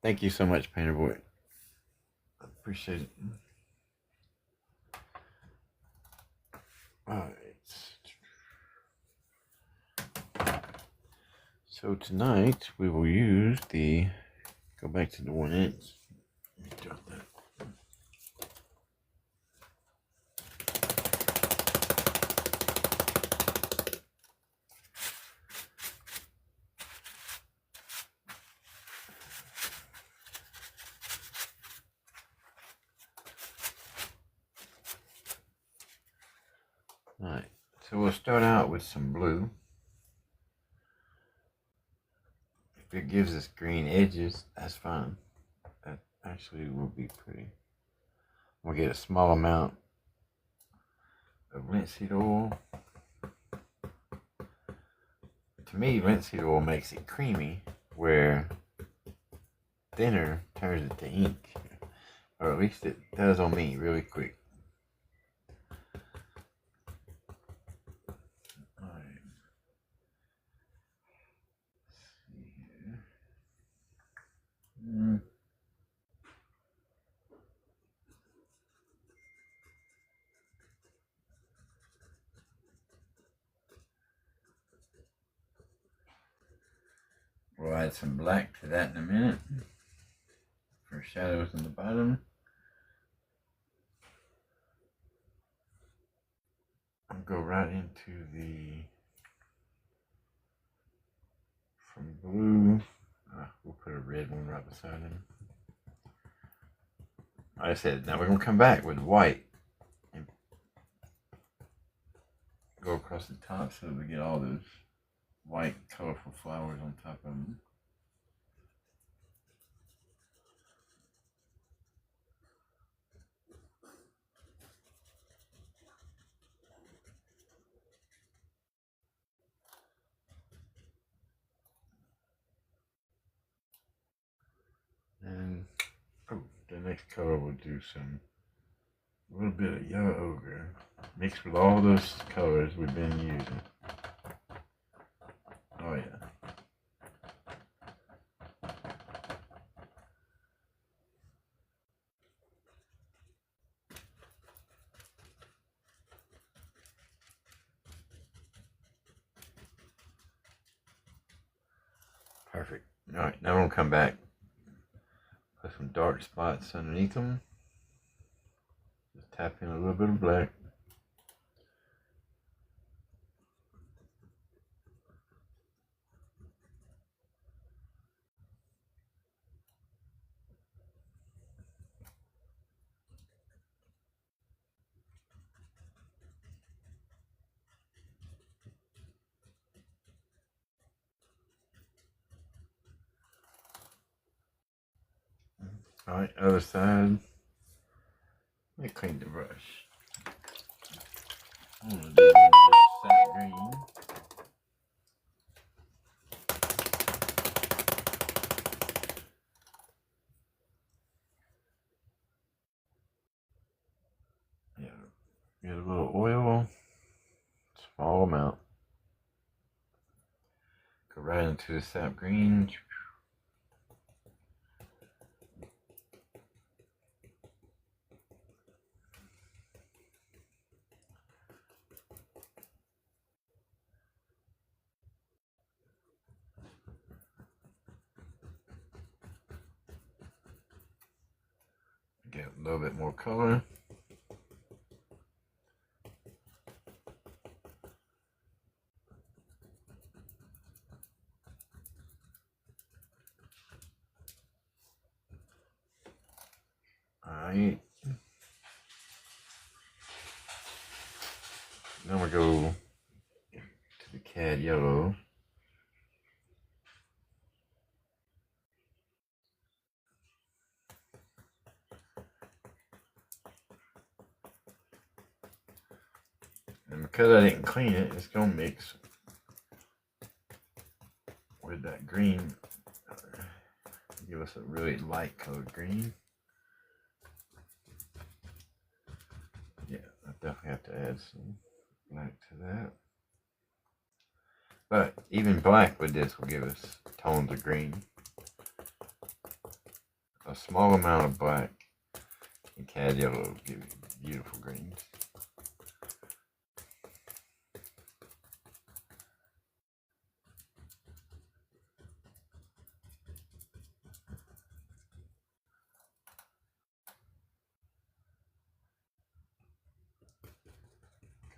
Thank you so much, Painter Boy. I appreciate it. Alright. So tonight we will use go back to the 1 inch. Let me drop that. Alright, so we'll start out with some blue. If it gives us green edges, that's fine. That actually will be pretty. We'll get a small amount of linseed oil. To me, linseed oil makes it creamy, where thinner turns it to ink. Or at least it does on me really quick. Alright. Let's see here. We'll add some black to that in a minute for shadows in the bottom. I'll go right into the from blue. We'll put a red one right beside him. Like I said, now we're gonna come back with white and go across the top so that we get all those white colorful flowers on top of them. And the next color we'll do a little bit of yellow ochre mixed with all those colors we've been using. Oh yeah. Perfect. Alright, now we're gonna come back. Put some dark spots underneath them. Just tap in a little bit of black. Alright, other side. Let me clean the brush. I'm gonna do this sap green. Yeah, get a little oil, small amount. Go right into the sap green. Get a little bit more color. Alright. Then we go to the cad yellow. And because I didn't clean it, it's gonna mix with that green. Give us a really light colored green. Yeah, I definitely have to add some black to that. But even black with this will give us tones of green. A small amount of black and cad yellow will give you beautiful greens.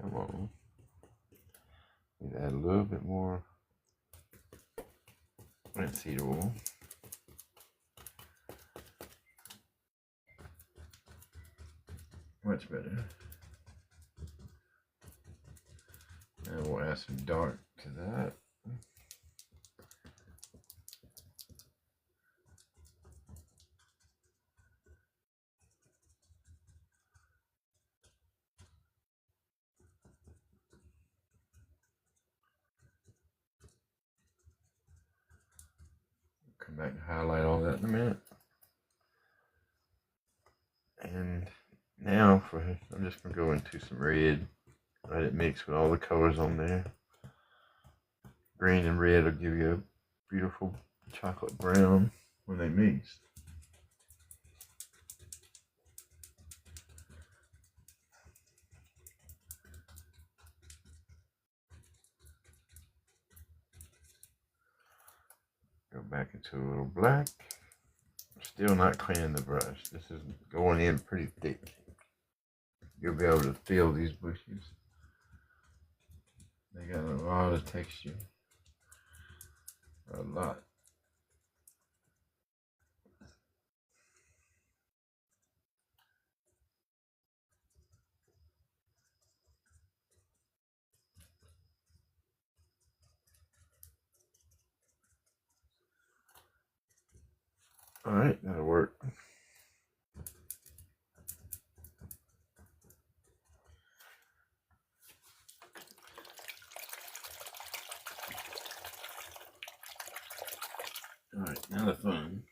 Come on. Need to add a little bit more linseed oil. Much better. And we'll add some dark to that. back and highlight all that in a minute. And now I'm just gonna go into some red. Let it mix with all the colors on there. Green and red will give you a beautiful chocolate brown when they mix. Go back into a little black. Still not cleaning the brush. This is going in pretty thick. You'll be able to feel these bushes. They got a lot of texture. A lot. Alright, that'll work. Alright, now the fun.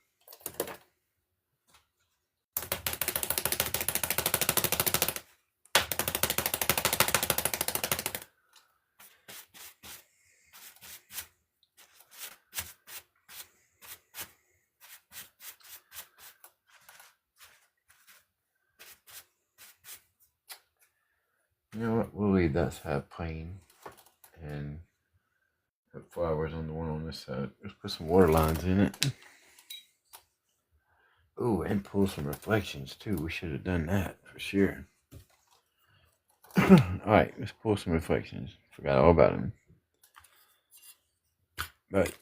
You know what? We'll leave that side plain and put flowers on the one on this side. Let's put some water lines in it. Oh, and pull some reflections too. We should have done that for sure. Alright, let's pull some reflections. Forgot all about them. But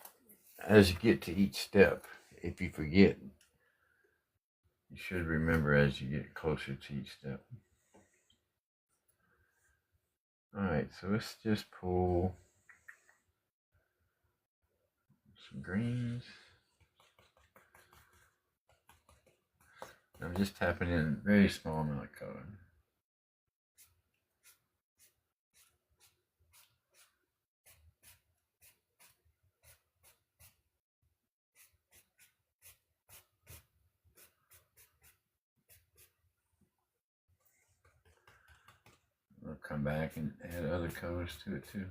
as you get to each step, if you forget, you should remember as you get closer to each step. Alright, so let's just pull some greens. I'm just tapping in a very small amount of color. I'll come back and add other colors to it too.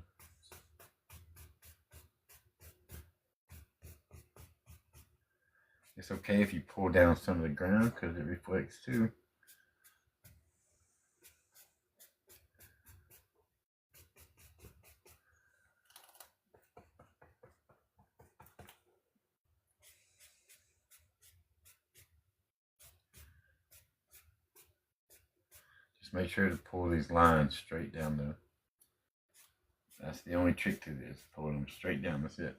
It's okay if you pull down some of the ground because it reflects too. Just make sure to pull these lines straight down though. That's the only trick to this. Pull them straight down, that's it.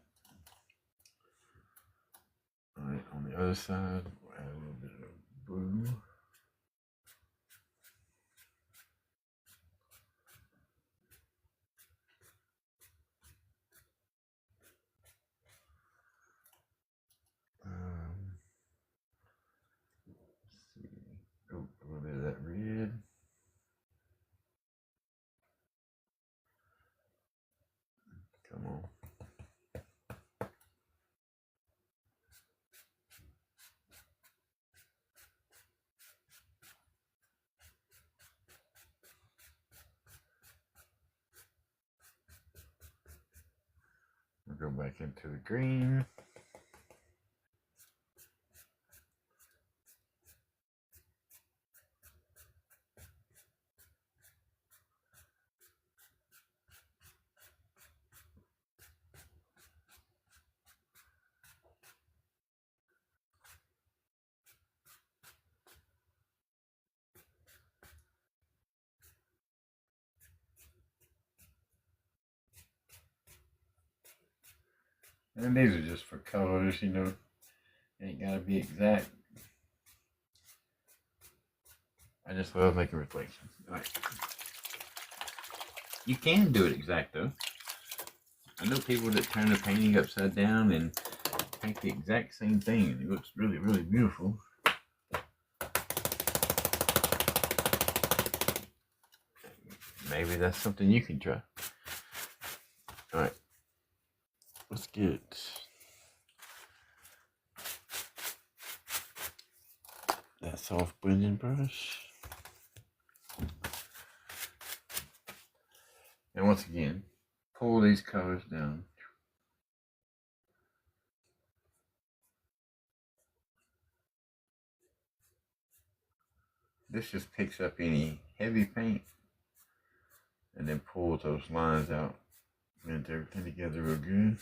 Alright, on the other side, we'll add a little bit of blue. Let's see. Oh, a little bit of that red. Come on. We'll go back into the green. And these are just for colors, you know. Ain't gotta be exact. I just love making reflections. Alright. You can do it exact though. I know people that turn the painting upside down and paint the exact same thing and it looks really, really beautiful. Maybe that's something you can try. Alright. Let's get soft blending brush. And once again, pull these colors down. This just picks up any heavy paint and then pulls those lines out. Blends everything together real good.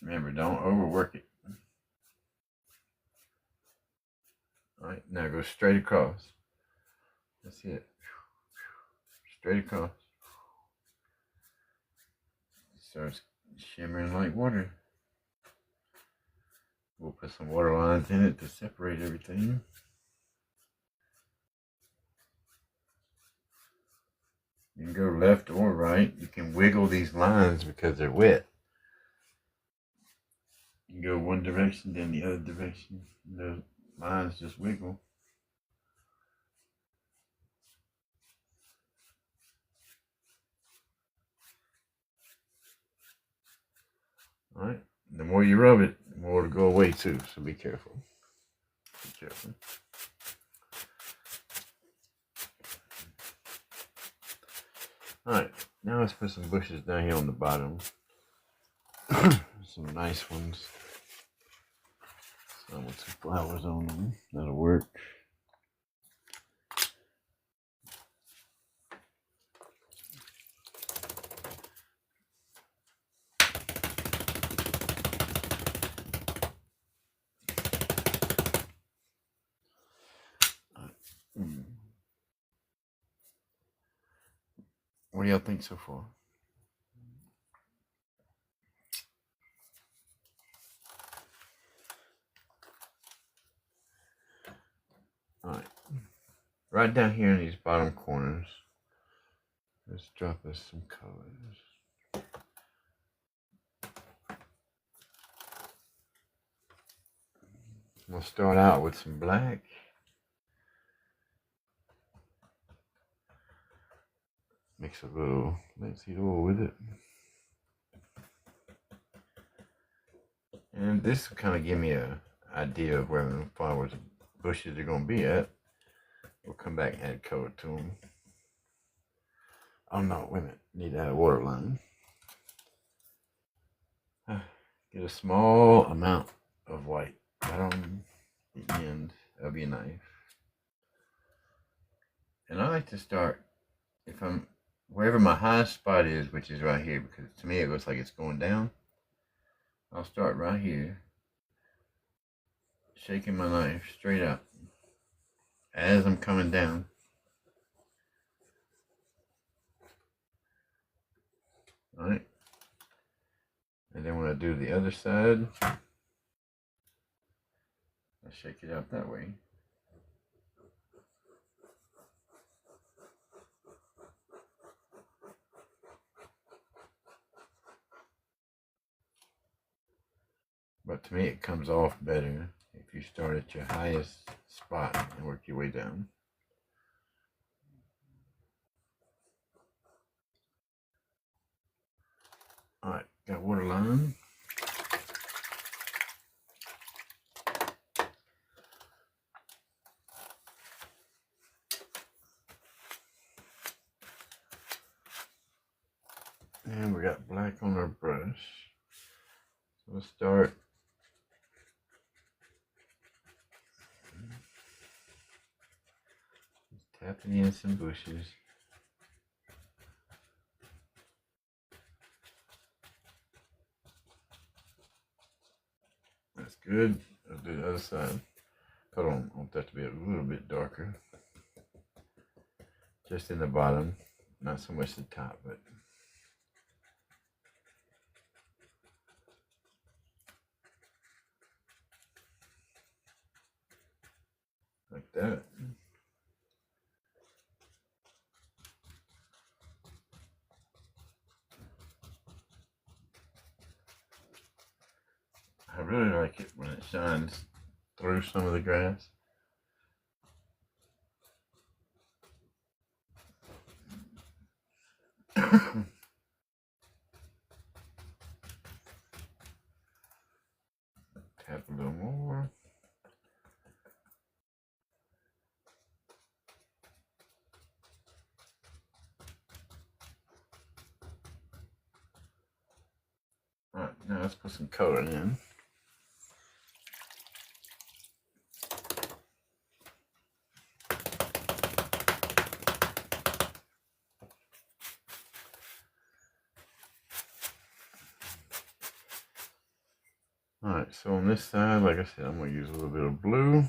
Remember, don't overwork it. Alright, now go straight across. That's it. Straight across. It starts shimmering like water. We'll put some water lines in it to separate everything. You can go left or right. You can wiggle these lines because they're wet. You can go one direction, then the other direction. The lines just wiggle. Alright, the more you rub it, the more it'll go away too, so be careful. Be careful. Alright, now let's put some bushes down here on the bottom. Some nice ones. Some with some flowers on them. That'll work. What do y'all think so far? Alright. Right down here in these bottom corners, let's drop us some colors. We'll start out with some black. Mix a little linseed oil with it. And this will kind of give me an idea of where the flowers and bushes are going to be at. We'll come back and add color to them. Oh no, wait a minute. Need to add a water line. Get a small amount of white right on the end of your knife. And I like to start, if I'm wherever my highest spot is, which is right here, because to me it looks like it's going down. I'll start right here, shaking my knife straight up as I'm coming down. Alright. And then when I do the other side, I shake it out that way. But to me, it comes off better if you start at your highest spot and work your way down. Alright, got water line. And we got black on our brush. So we'll start tapping in some bushes. That's good. I'll do the other side. Hold on, I want that to be a little bit darker. Just in the bottom, not so much the top, but like that. I really like it when it shines through some of the grass. Tap a little more. Alright, now let's put some color in. Alright, so on this side, like I said, I'm going to use a little bit of blue.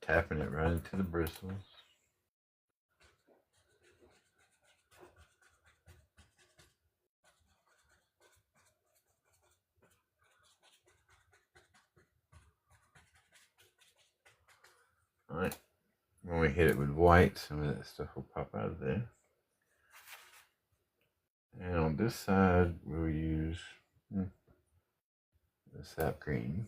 Tapping it right into the bristles. Alright, when we hit it with white, some of that stuff will pop out of there. And on this side, we'll use the sap green.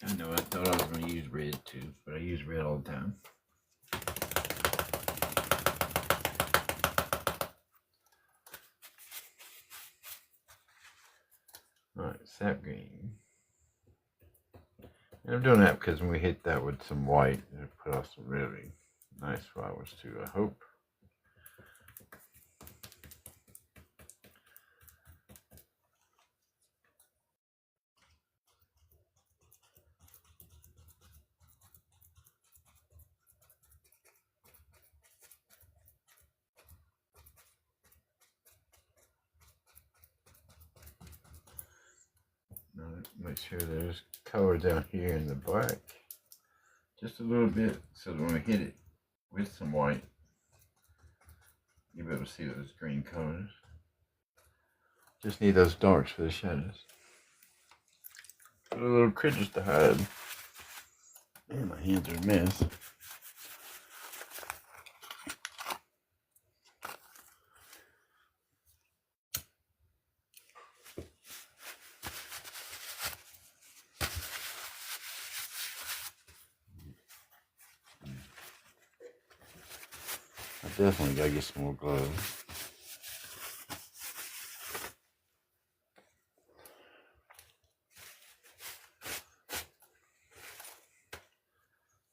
I know I thought I was going to use red too, but I use red all the time. Alright, sap green. And I'm doing that because when we hit that with some white, it'll put off some really nice flowers too, I hope. Now, make sure there's color down here in the black. Just a little bit, so that when we hit it with some white, you'll be able to see those green colors. Just need those darks for the shadows. Put a little critters to hide. Man, my hands are a mess. I definitely gotta get some more gloves.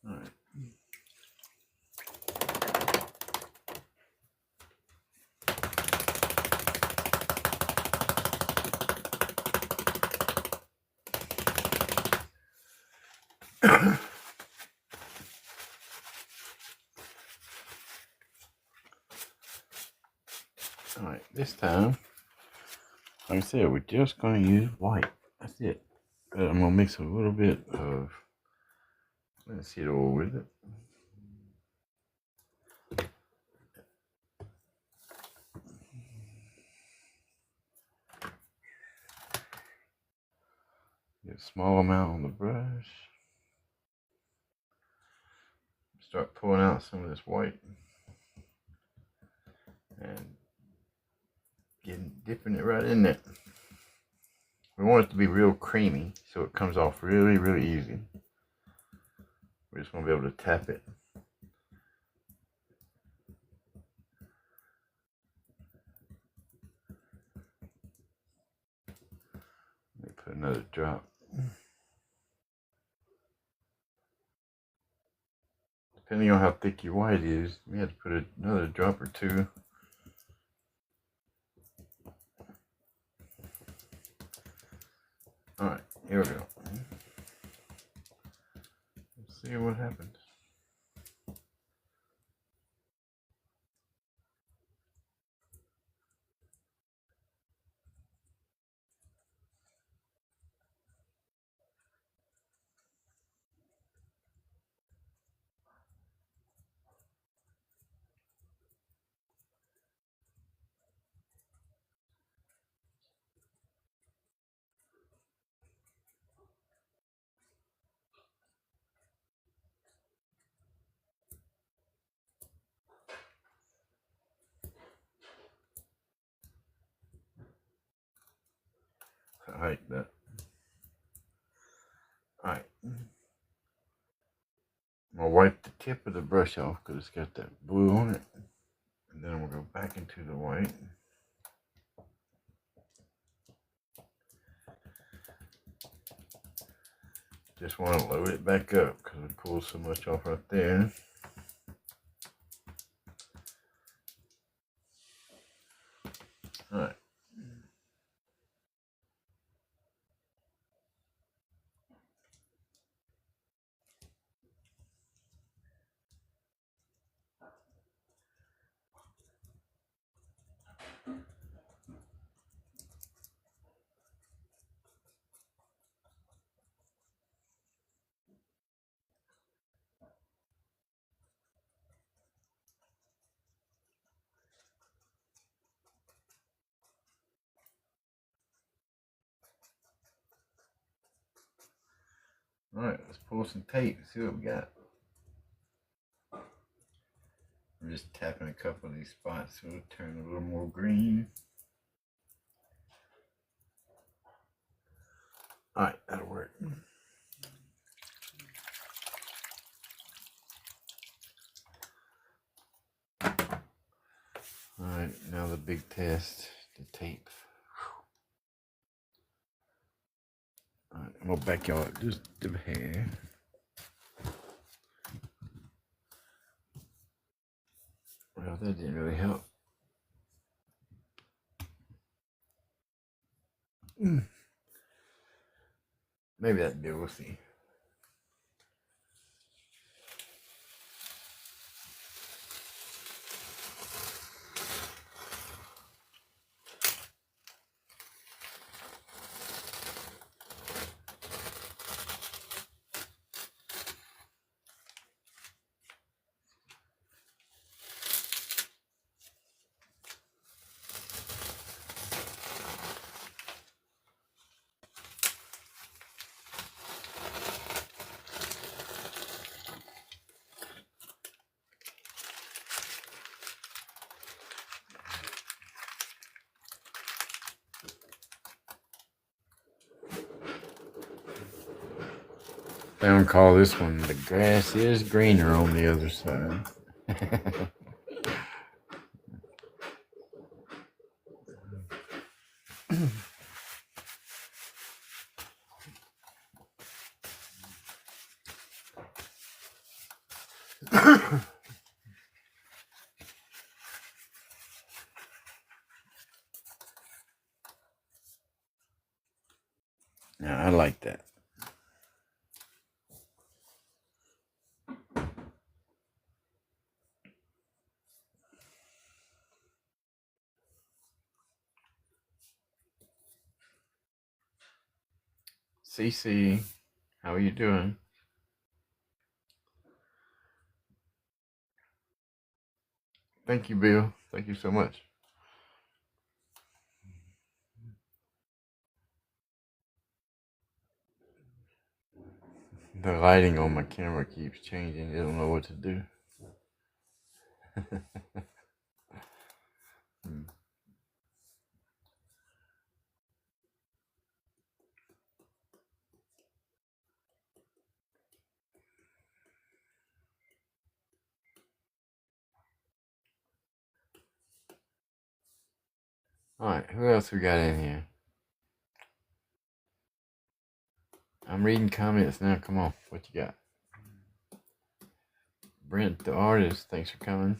Alright. Alright, this time, like I said, we're just going to use white. That's it. But I'm going to mix a little bit of linseed oil with it. Get a small amount on the brush. Start pulling out some of this white. And dipping it right in there. We want it to be real creamy, so it comes off really, really easy. We're just going to be able to tap it. Let me put another drop. Depending on how thick your white is, we have to put another drop or two. Alright, here we go. Let's see what happens. like that. Alright. I'm gonna wipe the tip of the brush off because it's got that blue on it. And then we'll go back into the white. Just want to load it back up because we pulled so much off right there. Alright. Alright, let's pull some tape and see what we got. I'm just tapping a couple of these spots so it'll turn a little more green. Alright, that'll work. Alright, now the big test, the tape. Alright, I'm gonna back y'all up just a hair. Well, that didn't really help. Maybe that'll do, we'll see. They don't call this one "The Grass is Greener on the Other Side." Now, I like that. CC, how are you doing? Thank you, Bill. Thank you so much. The lighting on my camera keeps changing. I don't know what to do. Alright, who else we got in here? I'm reading comments now. Come on, what you got? Brent the artist, thanks for coming.